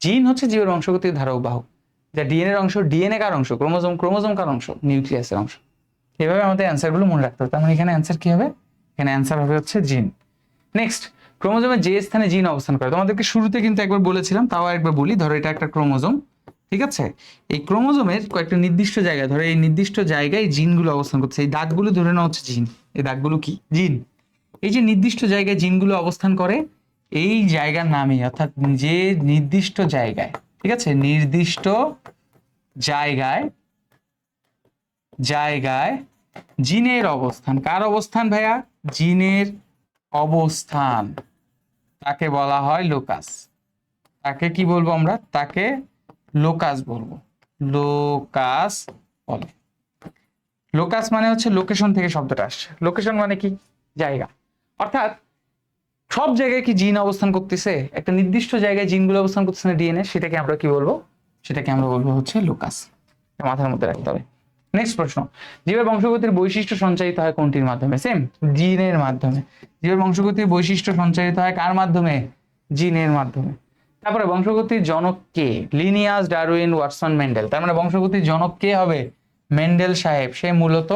S1: জিন হচ্ছে জীবের বংশগতির ধারক বাহক, যা ডিএনএ এর অংশ। ডিএনএ কার অংশ? ক্রোমোজোম। ক্রোমোজোম কার অংশ? নিউক্লিয়াসের অংশ। এভাবে আমাদের অ্যান্সারগুলো মনে রাখতে হবে। তার মানে এখানে অ্যান্সার কি হবে? এখানে অ্যান্সার হবে হচ্ছে জিন। নেক্সট, ক্রোমোজোমের যে স্থানে জিন অবস্থান করে, তোমাদেরকে শুরুতে কিন্তু একবার বলেছিলাম, তাও একবার বলি। ধরো এটা একটা ক্রোমোজোম, ঠিক আছে? এই ক্রোমোজোমের কয়েকটা নির্দিষ্ট জায়গায়, ধরো এই নির্দিষ্ট জায়গায় জিনগুলো অবস্থান করছে। এই দাগগুলো ধরে নেওয়া হচ্ছে জিন। এই দাগগুলো কি? জিন। এই যে নির্দিষ্ট জায়গায় জিনগুলো অবস্থান করে, এই জায়গার নামই, অর্থাৎ যে নির্দিষ্ট জায়গায়, ঠিক আছে, নির্দিষ্ট জায়গায়, জায়গায় জিনের অবস্থান। কার অবস্থান ভাইয়া? জিনের অবস্থান, তাকে বলা হয় লোকাস। তাকে কি বলবো আমরা? তাকে লোকাস বলবো। লোকাস বলে। লোকাস মানে হচ্ছে লোকেশন থেকে শব্দটা আসছে। লোকেশন মানে কি? জায়গা। অর্থাৎ সব জায়গায় কি জিন অবস্থান করতেছে, একটা নির্দিষ্ট জায়গায় জিনগুলো অবস্থান করতেছে না ডিএনএ, সেটাকে আমরা কি বলবো? সেটাকে আমরা বলবো হচ্ছে লোকাস। মাথার মধ্যে রাখতে হবে। নেক্সট প্রশ্ন, জীবের বংশগতির বৈশিষ্ট্য সঞ্চারিত হয় কোনটির মাধ্যমে? সেম, জিনের মাধ্যমে। জীবের বংশগতির বৈশিষ্ট্য সঞ্চারিত হয় কার মাধ্যমে? জিনের মাধ্যমে। তারপরে বংশগতির জনক কে? Linnaeus, Darwin, Watson, Mendel. তার মানে বংশগতির জনক কে হবে? মেন্ডেল সাহেব। সে মূলত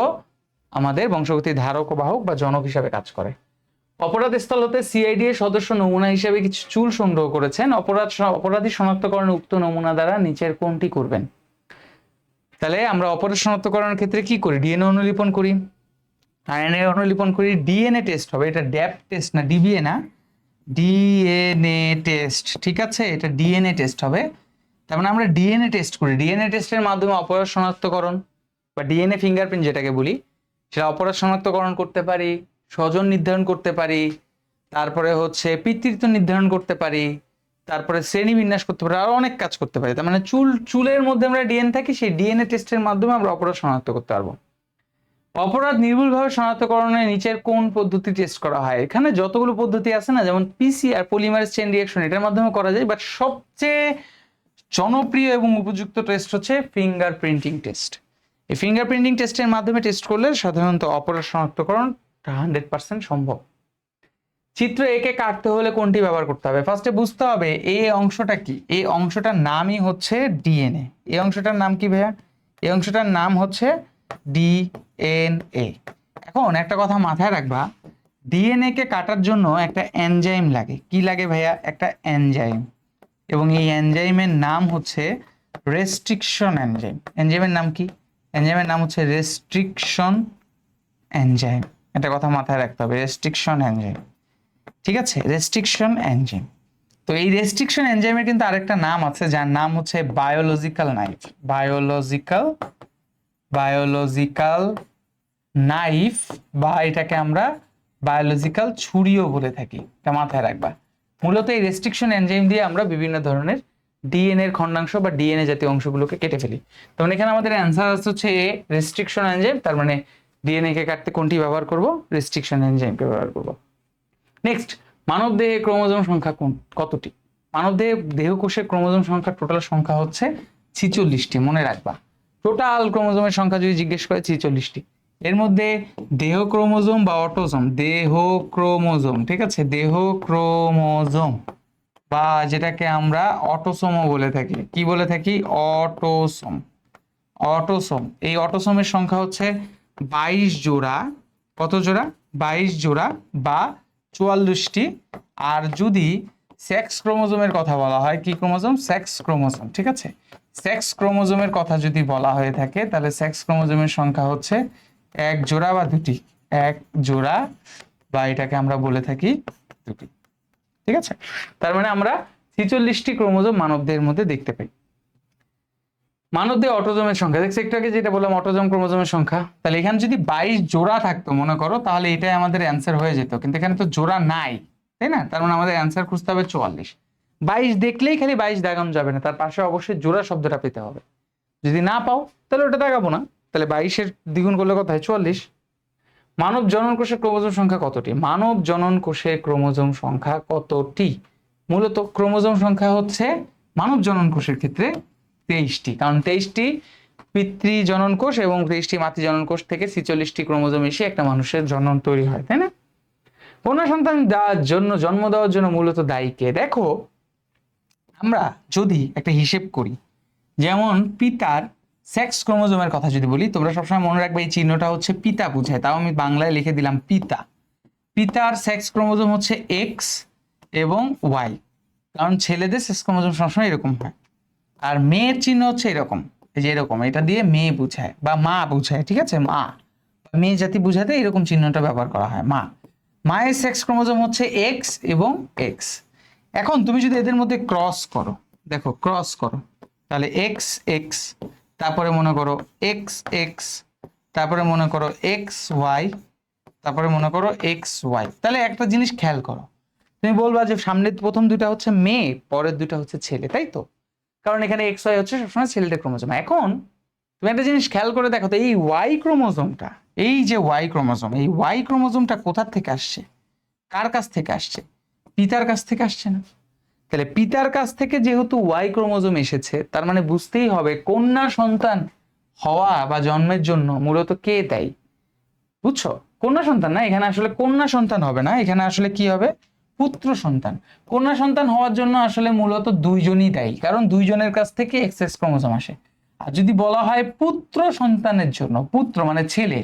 S1: আমাদের বংশগতির ধারক ও বাহক বা জনক হিসাবে কাজ করে। অপরাধ স্থল হতে সিআইডি এর সদস্য নমুনা হিসেবে কিছু চুল সংগ্রহ করেছেন। অপরাধী শনাক্তকরণে উক্ত নমুনা দ্বারা নিচের কোনটি করবেন? তাহলে আমরা অপরাধ শনাক্তকরণের ক্ষেত্রে কি করি? ডিএনএ অনুলিপন করি, আরএনএ অনুলিপন করি। ডিএনএ টেস্ট হবে, এটা ড্যাপ টেস্ট না, ডিবিএ না, ডিএনএ টেস্ট, ঠিক আছে? এটা ডিএনএ টেস্ট হবে। তার মানে আমরা ডিএনএ টেস্ট করি। ডিএনএ টেস্টের মাধ্যমে অপরাধ শনাক্তকরণ বা ডিএনএ ফিঙ্গারপ্রিন্ট যেটাকে বলি, সেটা অপরাধ শনাক্তকরণ করতে পারি, স্বজন নির্ধারণ করতে পারি, তারপরে হচ্ছে পিতৃত্ব নির্ধারণ করতে পারি, তারপরে শ্রেণী বিন্যাস করতে পারি, আর অনেক কাজ করতে পারি। তার মানে চুলের মধ্যে আমরা ডিএনএ থাকি, সেই ডিএনএ টেস্টের মাধ্যমে আমরা অপরাধ শনাক্ত করতে পারবো। অপরাধ নির্ভুলভাবে শনাক্তকরণে নিচের কোন পদ্ধতি টেস্ট করা হয়? এখানে যতগুলো পদ্ধতি আছে না, যেমন পিসিআর পলিমারেজ চেইন রিঅ্যাকশন, এটার মাধ্যমে করা যায়, বাট সবচেয়ে জনপ্রিয় এবং উপযুক্ত টেস্ট হচ্ছে ফিঙ্গার প্রিন্টিং টেস্ট। এই ফিঙ্গার প্রিন্টিং টেস্টের মাধ্যমে টেস্ট করলে সাধারণত অপরাধ শনাক্তকরণ 100% সম্ভব। চিত্র একে কাটতে হলে কোনটি ব্যবহার করতে হবে? ফার্স্টে বুঝতে হবে এই অংশটা কি। এই অংশটার নামই হচ্ছে ডিএনএ। এই অংশটার নাম কি ভাইয়া? এই অংশটার নাম হচ্ছে ডিএনএ। এখন একটা কথা মাথায় রাখবা, ডিএনএ কে কাটার জন্য একটা এনজাইম লাগে। কি লাগে ভাইয়া? একটা এনজাইম। এবং এই এনজাইমের নাম হচ্ছে রেস্ট্রিকশন এনজাইম। এনজাইমের নাম কি? এনজাইমের নাম হচ্ছে রেস্ট্রিকশন এনজাইম। এটা কথা মাথায় রাখতে হবে, রেস্ট্রিকশন এনজাইম। ঠিক আছে, রেস্ট্রিকশন এনজাইম। তো এই রেস্ট্রিকশন এনজাইমের কিন্তু আরেকটা নাম আছে, যার নাম হচ্ছে বায়োলজিক্যাল নাইফ। বায়োলজিক্যাল নাইফ, বা এটাকে আমরা বায়োলজিক্যাল ছুরিও বলে থাকি। এটা মাথায় রাখবা। মূলত এই রেস্ট্রিকশন এনজাইম দিয়ে আমরা বিভিন্ন ধরনের ডিএনএ এর খন্ডাংশ বা ডিএনএ জাতীয় অংশগুলোকে কেটে ফেলি। তখন এখানে আমাদের অ্যান্সার হচ্ছে এ, রেস্ট্রিকশন এনজাইম। তার মানে ডিএনএ কে কাটতে কোনটি ব্যবহার করব? রেস্ট্রিকশন এনজাইমকে ব্যবহার করব। নেক্সট, মানব দেহে ক্রোমোজোম সংখ্যা কতটি? মানব দেহ কোষের ক্রোমোজোম সংখ্যা টোটাল সংখ্যা হচ্ছে 46টি। মনে রাখবা, টোটাল ক্রোমোজোমের সংখ্যা যদি জিজ্ঞেস করে 46টি। এর মধ্যে দেহ ক্রোমোজোম বা অটোজোম, দেহ ক্রোমোজোম, ঠিক আছে, দেহ ক্রোমোজোম বা যেটাকে আমরা অটোসোমও বলে থাকি। কি বলে থাকি? অটোসোম। অটোসোম, এই অটোসোমের সংখ্যা হচ্ছে 22 জোড়া। কত জোড়া? 22 জোড়া বা 44টি। আর যদি সেক্স ক্রোমোজোমের কথা বলা হয়, কি ক্রোমোজোম? সেক্স ক্রোমোজোম, ঠিক আছে। সেক্স ক্রোমোজোমের কথা যদি বলা হয়ে থাকে, তাহলে সেক্স ক্রোমোজোমের সংখ্যা হচ্ছে 1 জোড়া বা 2টি। 1 জোড়া বা এটাকে আমরা বলে থাকি 2টি। ঠিক আছে, তার মানে আমরা 46টি ক্রোমোজোম মানবদের মধ্যে দেখতে পাই। মানবদের অটোজোমের সংখ্যা দেখছি একটু আগে, যেটা বললাম অটোজোম ক্রোমোজোমের সংখ্যা। তাহলে এখানে যদি 22 জোড়া থাকতো মনে করো, তাহলে এটাই আমাদের অ্যান্সার হয়ে যেত, কিন্তু এখানে তো জোড়া নাই, তাই না? তার মানে আমাদের অ্যান্সার খুঁজতে হবে 44। 22 দেখলেই খালি 22 দাগানো যাবে না, তার পাশে অবশ্যই জোড়া শব্দটা পেতে হবে। যদি না পাও তাহলে ওটা দাগাবো না। তাহলে 22-এর দ্বিগুণ করলে কত হয়? 44। মানব জনন কোষের ক্রোমোজোম সংখ্যা কতটি? মানব জনন কোষের ক্রোমোজোম সংখ্যা কতটি? মূলত ক্রোমোজোম সংখ্যা হচ্ছে মানব জনন কোষের ক্ষেত্রে 23টি, কারণ 23টি পিতৃ জনন কোষ এবং 23টি মাতৃ জনন কোষ থেকে 46টি ক্রোমোজোম এসে একটা মানুষের জনন তৈরি হয়, তাই না? কন্যা সন্তান জন্ম দেওয়ার জন্য মূলত দায়ী কে? দেখো, আমরা যদি একটা হিসেব করি, যেমন পিতার সেক্স ক্রোমোজোমের কথা যদি বলি, তোমরা সবসময় মনে রাখবে এই চিহ্নটা হচ্ছে পিতা বোঝায়, তাও আমি বাংলায় লিখে দিলাম পিতা। পিতার সেক্স ক্রোমোজোম হচ্ছে এক্স এবং ওয়াই, কারণ ছেলেদের সেক্স ক্রোমোজোম সবসময় এরকম হয়। আর মেয়ের চিহ্ন হচ্ছে এরকম, এই যে এরকম, এটা দিয়ে মেয়ে বোঝায় বা মা বোঝায়, ঠিক আছে, মা। মেয়ে জাতি বোঝাতে এরকম চিহ্নটা ব্যবহার করা হয়, মা। মায়ের সেক্স ক্রোমোজোম হচ্ছে এক্স এবং এক্স। এখন তুমি যদি এদের মধ্যে ক্রস করো, দেখো ক্রস করো, তাহলে এক্স এক্স, তারপরে মনে করো এক্স এক্স, তারপরে মনে করো এক্স ওয়াই, তারপরে মনে করো এক্স ওয়াই। তাহলে একটা জিনিস খেয়াল করো, তুমি বলবা যে সামনের প্রথম দুইটা হচ্ছে মেয়ে, পরের দুইটা হচ্ছে ছেলে, তাই তো? কারণ এখানে এক্স ওয়াই হচ্ছে সবসময় ছেলেদের ক্রোমোজোম। এখন তুমি একটা জিনিস খেয়াল করে দেখো তো, এই ওয়াই ক্রোমোজোমটা, এই যে ওয়াই ক্রোমোজোম, এই ওয়াই ক্রোমোজোমটা কোথা থেকে আসছে? কার কাছ থেকে আসছে? পিতার কাছ থেকে আসছে না? তাহলে পিতার কাছ থেকে যেহেতু ওয়াই ক্রোমোজোম এসেছে, তার মানে বুঝতেই হবে কন্যা সন্তান হওয়া বা জন্মের জন্য মূলত কে দায়ী? বুঝছো? কন্যা সন্তান না, এখানে আসলে কন্যা সন্তান হবে না, এখানে আসলে কি হবে? পুত্র সন্তান। কন্যা সন্তান হওয়ার জন্য আসলে মূলত দুইজনই দায়ী, কারণ দুইজনের কাছ থেকে এক্স ক্রোমোজোম আসে। আর যদি বলা হয় পুত্র সন্তানের জন্য, পুত্র মানে ছেলে,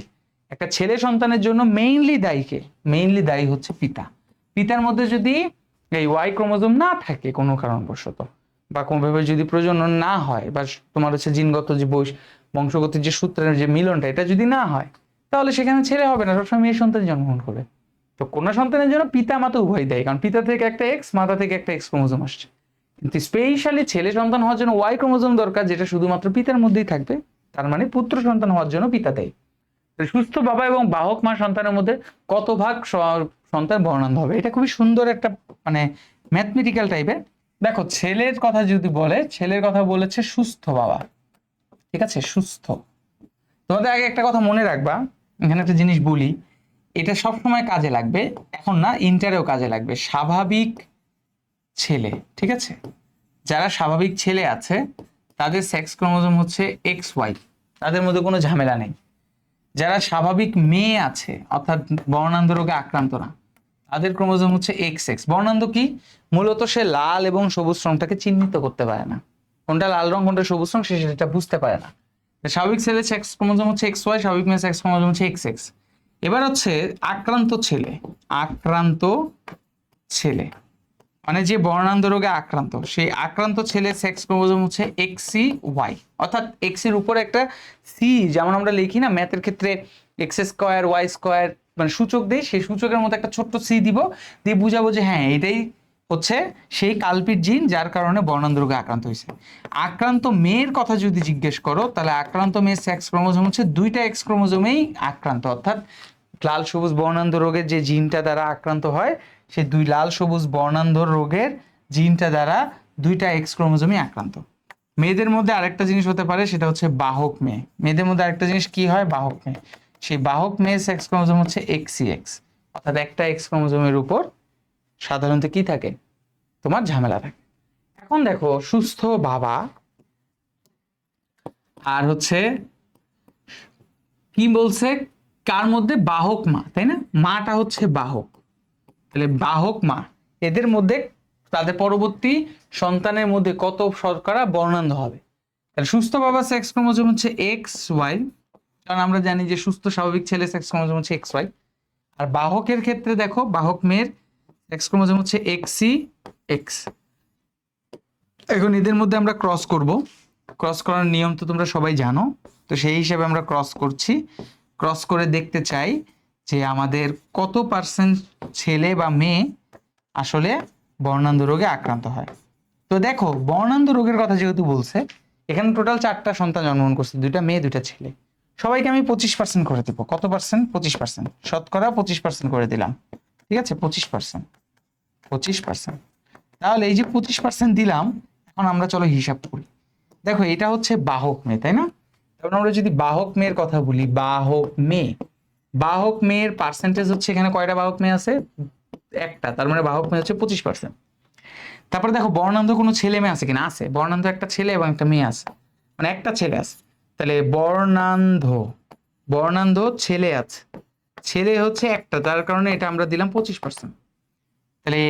S1: একটা ছেলে সন্তানের জন্য মেইনলি দায়ী কে? মেইনলি দায়ী হচ্ছে পিতা। পিতার মধ্যে যদি এই ওয়াই ক্রোমোজোম না থাকে কোনো কারণবশত, বা কোনোভাবে যদি প্রজনন না হয়, বা তোমার হচ্ছে জিনগত যে বংশগতির যে সূত্রের যে মিলনটা, এটা যদি না হয়, তাহলে সেখানে ছেলে হবে না, সবসময় মেয়ে সন্তান জন্মগ্রহণ করবে। তো কন্যা সন্তানের জন্য পিতা মাতা উভয় দেয়, কারণ পিতা থেকে একটা এক্স, মাতা থেকে একটা এক্স ক্রোমোজোম আসছে। কিন্তু স্পেশালি ছেলে সন্তান হওয়ার জন্য ওয়াই ক্রোমোজোম দরকার, যেটা শুধুমাত্র পিতার মধ্যেই থাকবে। তার মানে পুত্র সন্তান হওয়ার জন্য পিতা দেয়। সুস্থ বাবা এবং বাহক মা সন্তানের মধ্যে কত ভাগ সন্তান বর্ণান্ধ হবে। এটা খুবই সুন্দর একটা মানে ম্যাথমেটিক্যাল টাইপের। দেখো ছেলের কথা যদি বলে, ছেলের কথা বলেছে সুস্থ বাবা, ঠিক আছে, সুস্থ। তোমাদের আগে একটা কথা মনে রাখবা, এখানে একটা জিনিস বলি, এটা সবসময় কাজে লাগবে, এখন না, ইন্টারেও কাজে লাগবে। স্বাভাবিক ছেলে, ঠিক আছে, যারা স্বাভাবিক ছেলে আছে তাদের সেক্স ক্রোমোজোম হচ্ছে এক্স ওয়াই, তাদের মধ্যে কোনো ঝামেলা নেই। যারা স্বাভাবিক মেয়ে আছে অর্থাৎ বর্ণান্ধ রোগে আক্রান্ত না, তাদের ক্রোমোজোম হচ্ছে এক্স এক্স। বর্ণান্ধ কি? মূলত সে লাল এবং সবুজ রংটাকে চিহ্নিত করতে পারে না, কোনটা লাল রং কোনটা সবুজ রং সে সেটা বুঝতে পারে না। স্বাভাবিক ছেলে সেক্স ক্রোমোজোম হচ্ছে এক্স ওয়াই, স্বাভাবিক মেয়ে সেক্স ক্রোমোজোম হচ্ছে এক্স এক্স। এবার হচ্ছে আক্রান্ত ছেলে, আক্রান্ত ছেলে মানে যে বর্ণান্ধ রোগে আক্রান্ত, সেই আক্রান্ত ছেলে সেক্স ক্রোমোজোম হচ্ছে এক্সি ওয়াই, অর্থাৎ এক্স এর উপরে একটা সি, যেমন আমরা লিখি না ম্যাথের ক্ষেত্রে এক্স স্কোয়ার ওয়াই স্কোয়ার মানে সূচক দেই, সেই সূচকের মতো একটা ছোট্ট সি দিব, দিয়ে বুঝাবো যে হ্যাঁ এটাই হচ্ছে সেই কালপিট জিন যার কারণে বর্ণান্ধ রোগে আক্রান্ত হয়েছে। আক্রান্ত মেয়ের কথা যদি জিজ্ঞেস করো, তাহলে আক্রান্ত মেয়ের সেক্স ক্রোমোজোম হচ্ছে দুইটা এক্স ক্রোমোজোমেই আক্রান্ত, অর্থাৎ লাল সবুজ বর্ণান্ধ রোগের যে জিনটা দ্বারা আক্রান্ত হয়, সেই দুই লাল সবুজ বর্ণান্ধ রোগের জিনটা দ্বারা দুইটা এক্স ক্রোমোজোমই আক্রান্ত। মেয়েদের মধ্যে আরেকটা জিনিস হতে পারে, সেটা হচ্ছে বাহক মেয়ে। মেয়েদের মধ্যে আরেকটা জিনিস কি হয়? বাহক মেয়ে। সেই বাহক মেয়ে সেক্স ক্রোমোজোম হচ্ছে এক্সি এক্স, অর্থাৎ একটা এক্স ক্রোমোজোমের উপর সাধারণত কি থাকে? তোমার ঝামেলা থাকে। এখন দেখো সুস্থ বাবা আর হচ্ছে কি বলছে, কার মধ্যে? বাহক মা, তাই না? মাটা হচ্ছে বাহক, তাহলে বাহক মা, এদের মধ্যে তাদের পরবর্তী সন্তানের মধ্যে কত শতকরা বর্ণান্ধ হবে? তাহলে সুস্থ বাবা সেক্স ক্রোমোজোম হচ্ছে এক্স ওয়াই, কারণ আমরা জানি যে সুস্থ স্বাভাবিক ছেলে সেক্স ক্রোমোজোম হচ্ছে এক্স ওয়াই। আর বাহকের ক্ষেত্রে দেখো, বাহক মেয়ের সেক্স ক্রোমোজোম হচ্ছে এক্সি এক্স। এখন এদের মধ্যে আমরা ক্রস করব, ক্রস করার নিয়ম তো তোমরা সবাই জানো, তো সেই হিসেবে আমরা ক্রস করছি। ক্রস করে দেখতে চাই যে আমাদের কত পার্সেন্ট ছেলে বা মেয়ে আসলে বর্ণান্ধ রোগে আক্রান্ত হয়। তো দেখো বর্ণান্ধ রোগের কথা যেহেতু বলছে, এখানে টোটাল 4টা সন্তান জন্মগ্রহণ করছে, 2টা মেয়ে 2টা ছেলে। সবাইকে আমি 25% করে দেবো। কত পার্সেন্ট? 25%, শতকরা 25% করে দিলাম, ঠিক আছে, 25%, 25%। তাহলে এই যে 25% দিলাম, এখন আমরা চলো হিসাব করি। দেখো এটা হচ্ছে বাহক মেয়ে, তাই না? তখন আমরা যদি বাহক মেয়ের কথা বলি, বাহক মেয়ে, বাহক মেয়ের পার্সেন্টেজ হচ্ছে, এখানে কয়টা বাহক মেয়ে আছে? একটা, তার মানে বাহক মেয়ে হচ্ছে 25%। তারপরে দেখো বর্ণান্ধ কোনো ছেলে মেয়ে আছে কিনা? আছে, বর্ণান্ধ একটা ছেলে এবং একটা মেয়ে আছে, মানে একটা ছেলে আছে। তাহলে বর্ণান্ধ, বর্ণান্ধ ছেলে আছে, ছেলে হচ্ছে একটা, তার কারণে এটা আমরা দিলাম 25%। তাহলে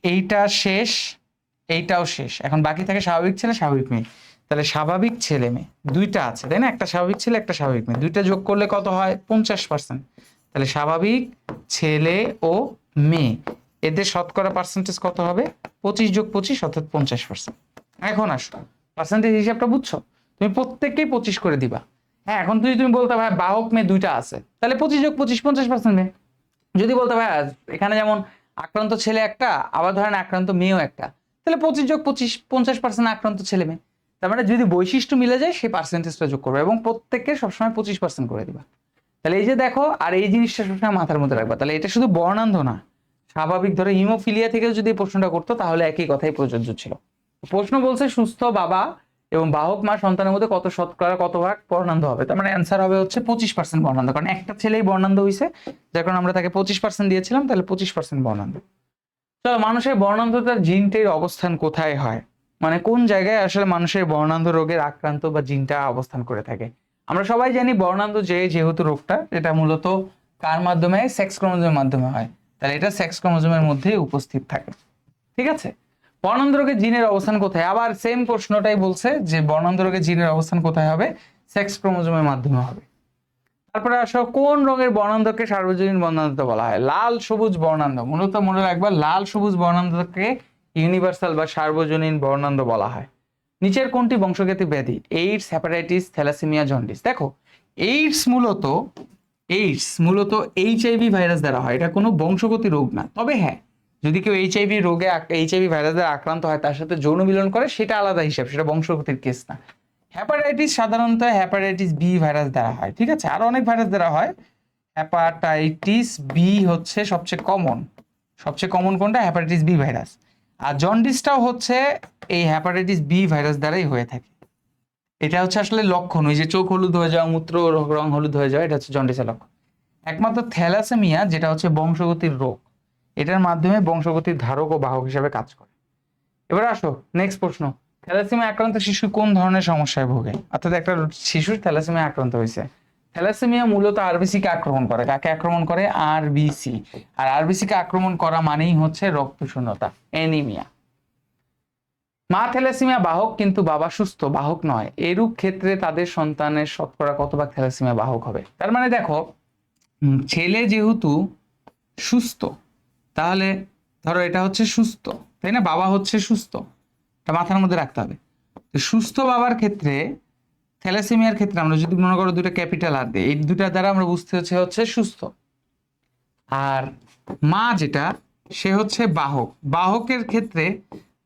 S1: এইটা শেষ, এইটাও শেষ। এখন বাকি থাকে স্বাভাবিক ছেলে স্বাভাবিক মেয়ে। তাহলে স্বাভাবিক ছেলে মেয়ে দুইটা আছে, তাই না? একটা স্বাভাবিক ছেলে একটা স্বাভাবিক মেয়ে, দুইটা যোগ করলে কত হয়? 50%। তাহলে স্বাভাবিক ছেলে ও মেয়ে এদের শতকরা পার্সেন্টেজ কত হবে? 25 যোগ 25 অর্থাৎ 50%। এখন আসো, পার্সেন্টেজ হিসাবটা বুঝছো? তুমি প্রত্যেককেই 25 করে দিবা। হ্যাঁ, এখন তুমি বলতে ভাই বাহক মেয়ে দুইটা আছে, তাহলে 25 যোগ 25 50% মেয়ে। যদি বলতে ভাই এখানে যেমন আক্রান্ত ছেলে একটা, আবার ধরেন আক্রান্ত মেয়েও একটা, তাহলে 25 যোগ 25 50% আক্রান্ত ছেলে মেয়ে। তার মানে যদি বৈশিষ্ট্য মিলে যায় সেই পার্সেন্টেজটা যোগ করবে এবং প্রত্যেককে সবসময় 25% করে দিবা। তাহলে এই যে দেখো, আর এই জিনিসটা সবসময় মাথার মধ্যে রাখবা। তাহলে এটা শুধু বর্ণান্ধ না, স্বাভাবিক ধরো হিমোফিলিয়া থেকেও যদি এই প্রশ্নটা করতো তাহলে একই কথাই প্রযোজ্য ছিল। প্রশ্ন বলছে সুস্থ বাবা এবং বাহক মা সন্তানের মধ্যে কত শতকরা কত ভাগ বর্ণান্ধ হবে, তার মানে অ্যান্সার হবে হচ্ছে 25% বর্ণান্ধ, কারণ একটা ছেলেই বর্ণান্ধ হয়েছে, যার কারণে আমরা তাকে 25% দিয়েছিলাম, তাহলে 25% বর্ণান্ধ। চলো, মানুষের বর্ণান্ধতার জিনটির অবস্থান কোথায় হয়, মানে কোন জায়গায় আসলে মানুষের বর্ণান্ধ রোগের আক্রান্ত বা জিনটা অবস্থান করে থাকে? আমরা সবাই জানি বর্ণান্ধ যেহেতু রোগটা, এটা মূলত কার মাধ্যমে? সেক্স ক্রোমোজোমের মাধ্যমে হয়, তাহলে এটা সেক্স ক্রোমোজোমের মধ্যেই উপস্থিত থাকে, ঠিক আছে। বর্ণান্ধ রোগের জিনের অবস্থান কোথায়? আবার সেম প্রশ্নটাই বলছে যে বর্ণান্ধ রোগের জিনের অবস্থান কোথায় হবে? সেক্স ক্রোমোজোমের মাধ্যমে হবে। তারপরে আসো, কোন রঙের বর্ণান্ধকে সার্বজনীন বর্ণান্ধ বলা হয়? লাল সবুজ বর্ণান্ধ, মূলত মনে রাখবা লাল সবুজ বর্ণান্ধকে ইউনিভার্সাল বা সার্বজনীন বর্ণান্ধ বলা হয়। নিচের কোনটি বংশগতি ব্যাধি? AIDS, hepatitis, thalassemia, jaundice. দেখো এইডস মূলত, এইডস মূলত এইচআইভি ভাইরাস দ্বারা হয়, এটা কোনো বংশগতি রোগ না। তবে হ্যাঁ, যদি কেউ এইচআইভি রোগে এইচআইভি ভাইরাস দ্বারা আক্রান্ত হয়, তার সাথে যৌন মিলন করে, সেটা আলাদা হিসাব, সেটা বংশগতির কেস না। হ্যাপাটাইটিস সাধারণত হ্যাপাটাইটিস বি ভাইরাস দ্বারা হয়, ঠিক আছে, আরো অনেক ভাইরাস দ্বারা হয়, হ্যাপাটাইটিস বি হচ্ছে সবচেয়ে কমন, সবচেয়ে কমন কোনটা? Hepatitis B virus. আর জন্ডিসটাও হচ্ছে এই হ্যাপাটাইটিস বি ভাইরাস দ্বারাই হয়ে থাকে। এটা হচ্ছে আসলে লক্ষণ, ওই যে চোখ হলুদ হয়ে যাওয়া, মূত্র রং হলুদ হয়ে যাওয়া, এটা হচ্ছে জন্ডিসের লক্ষণ। একমাত্র থ্যালাসেমিয়া যেটা হচ্ছে বংশগতির রোগ, এটার মাধ্যমে বংশগতির ধারক ও বাহক হিসাবে কাজ করে। এবার আসো নেক্সট প্রশ্ন, থ্যালাসেমিয়া আক্রান্ত শিশু কোন ধরনের সমস্যায় ভোগে? অর্থাৎ একটা শিশুর থ্যালাসেমিয়া আক্রান্ত হয়েছে। থ্যালাসেমিয়া মূলত আরবিসি কে আক্রমণ করে। কাকে আক্রমণ করে? আরবিসি। আর আরবিসি কে আক্রমণ করা মানেই হচ্ছে রক্ত শূন্যতা, অ্যানিমিয়া। মা থ্যালাসেমিয়া বাহক কিন্তু বাবা সুস্থ, বাহক নয়। এরূপ ক্ষেত্রে তাদের সন্তানের শতকরা কত ভাগ থ্যালাসেমিয়া বাহক হবে? তার মানে দেখো, ছেলে যেহেতু সুস্থ, তাহলে ধরো এটা হচ্ছে সুস্থ, তাই না? বাবা হচ্ছে সুস্থ, এটা মাথার মধ্যে রাখতে হবে। তো সুস্থ বাবার ক্ষেত্রে, থ্যালাসেমিয়ার ক্ষেত্রে আমরা যদি মনে করো দুটো ক্যাপিটাল আর দিই, এই দুটা দ্বারা আমরা বুঝতে হচ্ছে সুস্থ। আর মা যেটা, সে হচ্ছে বাহক। বাহকের ক্ষেত্রে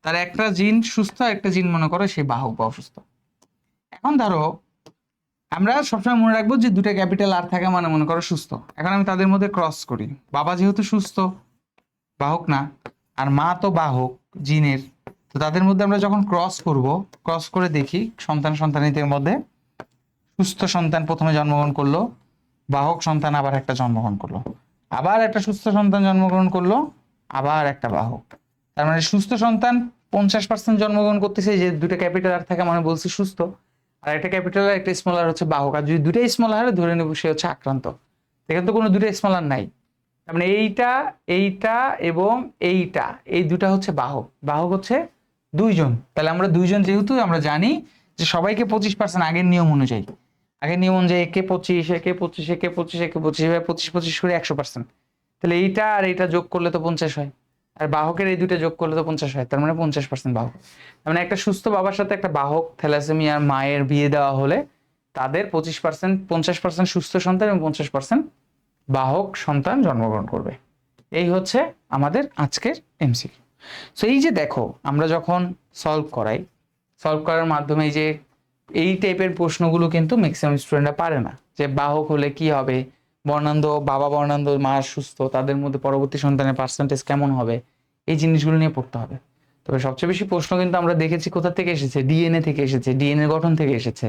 S1: তার একটা জিন সুস্থ, একটা জিন মনে করো সেই বাহক বা অসুস্থ। এখন ধরো আমরা সবসময় মনে রাখবো যে দুটো ক্যাপিটাল আর থাকা মানে মনে করো সুস্থ। এখন আমি তাদের মধ্যে ক্রস করি, বাবা যেহেতু সুস্থ, বাহক না, আর মা তো বাহক জিনের, তো তাদের মধ্যে আমরা যখন ক্রস করব, ক্রস করে দেখি সন্তানদের মধ্যে সুস্থ সন্তান প্রথমে জন্মগ্রহণ করলো, বাহক সন্তান আবার একটা জন্মগ্রহণ করলো, আবার একটা সুস্থ সন্তান জন্মগ্রহণ করলো, আবার একটা বাহক। তার মানে সুস্থ সন্তান 50% জন্মগ্রহণ করতেছে, যে দুটো ক্যাপিটাল আর থাকা মানে বলছি সুস্থ, আর একটা ক্যাপিটাল আর একটা স্মল আর হচ্ছে বাহক। আর যদি দুটাই স্মল আর ধরে নেব সে হচ্ছে আক্রান্ত। এখানে তো কোনো দুটো স্মল আর নাই, তার মানে এইটা, এইটা এবং এইটা, এই দুটা হচ্ছে বাহক। বাহক হচ্ছে দুইজন। তাহলে আমরা দুইজন যেহেতু আমরা জানি যে সবাইকে 25% আগের নিয়ম অনুযায়ী, আগের নিয়ম অনুযায়ী একে 25, একে 25, একে 25, একে 25, এভাবে 25 করে 100%। তাহলে এইটা আর এইটা যোগ করলে তো 50 হয়, আর বাহকের এই দুটো যোগ করলে তো 50 হয়, তার মানে 50% বাহক। তার মানে একটা সুস্থ বাবার সাথে একটা বাহক থ্যালাসেমিয়ার মায়ের বিয়ে দেওয়া হলে তাদের 25%, 50% সুস্থ সন্তান এবং 50% বাহক সন্তান জন্মগ্রহণ করবে। এই হচ্ছে আমাদের আজকের এমসিকিউ। সো এই যে দেখো, আমরা যখন সলভ করাই, সলভ করার মাধ্যমে এই যে এই টাইপের প্রশ্নগুলো কিন্তু ম্যাক্সিমাম স্টুডেন্টরা পারে না, যে বাহক হলে কি হবে, বর্ণান্ধ বাবা বর্ণান্ধ মা সুস্থ, তাদের মধ্যে পরবর্তী সন্তানের পার্সেন্টেজ কেমন হবে, এই জিনিসগুলো নিয়ে পড়তে হবে। তবে সবচেয়ে বেশি প্রশ্ন কিন্তু আমরা দেখেছি কোথা থেকে এসেছে, ডিএনএ থেকে এসেছে, ডিএনএ গঠন থেকে এসেছে।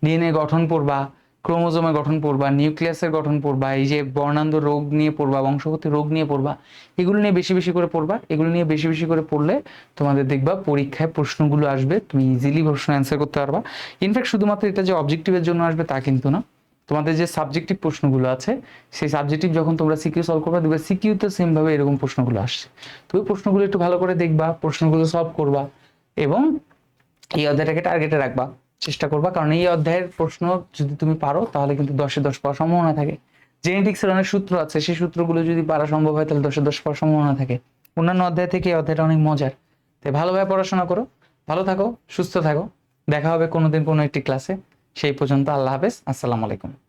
S1: ডিএনএ গঠন পড়বা, ক্রোমোজোমের গঠন পড়বা, নিউক্লিয়াসের গঠন পড়বা, এই যে বর্ণান্ধ রোগ নিয়ে পড়বা, বংশগত রোগ নিয়ে পড়বা, এগুলো নিয়ে বেশি বেশি করে পড়বা। এগুলো নিয়ে বেশি বেশি করে পড়লে তোমাদের দেখবা পরীক্ষায় প্রশ্নগুলো আসবে, তুমি ইজিলি প্রশ্ন অ্যান্সার করতে পারবা। ইনফ্যাক্ট শুধুমাত্র এটা যে অবজেক্টিভের জন্য আসবে তা কিন্তু না, তোমাদের যে সাবজেক্টিভ প্রশ্নগুলো আছে, সেই সাবজেক্টিভ যখন তোমরা সিকিউ সলভ করবা, দেখবে সিকিউতে সেম ভাবে এরকম প্রশ্নগুলো আসছে। তুমি প্রশ্নগুলো একটু ভালো করে দেখবা, প্রশ্নগুলো সলভ করবা এবং এই অধ্যায়টাকে টার্গেটে রাখবা, চেষ্টা করবা। কারণ এই অধ্যায়ের প্রশ্ন যদি তুমি পারো তাহলে কিন্তু 10-এ 10 পাওয়ার সম্ভাবনা থাকে। জেনেটিক্সের অনেক সূত্র আছে, সেই সূত্রগুলো যদি পারা সম্ভব হয় তাহলে 10-এ 10 পাওয়ার সম্ভাবনা থাকে। অন্যান্য অধ্যায় থেকে এই অধ্যায়টা অনেক মজার। তাই ভালোভাবে পড়াশোনা করো, ভালো থাকো, সুস্থ থাকো। দেখা হবে কোনোদিন কোনো একটি ক্লাসে। সেই পর্যন্ত আল্লাহ হাফেজ, আসসালামু আলাইকুম।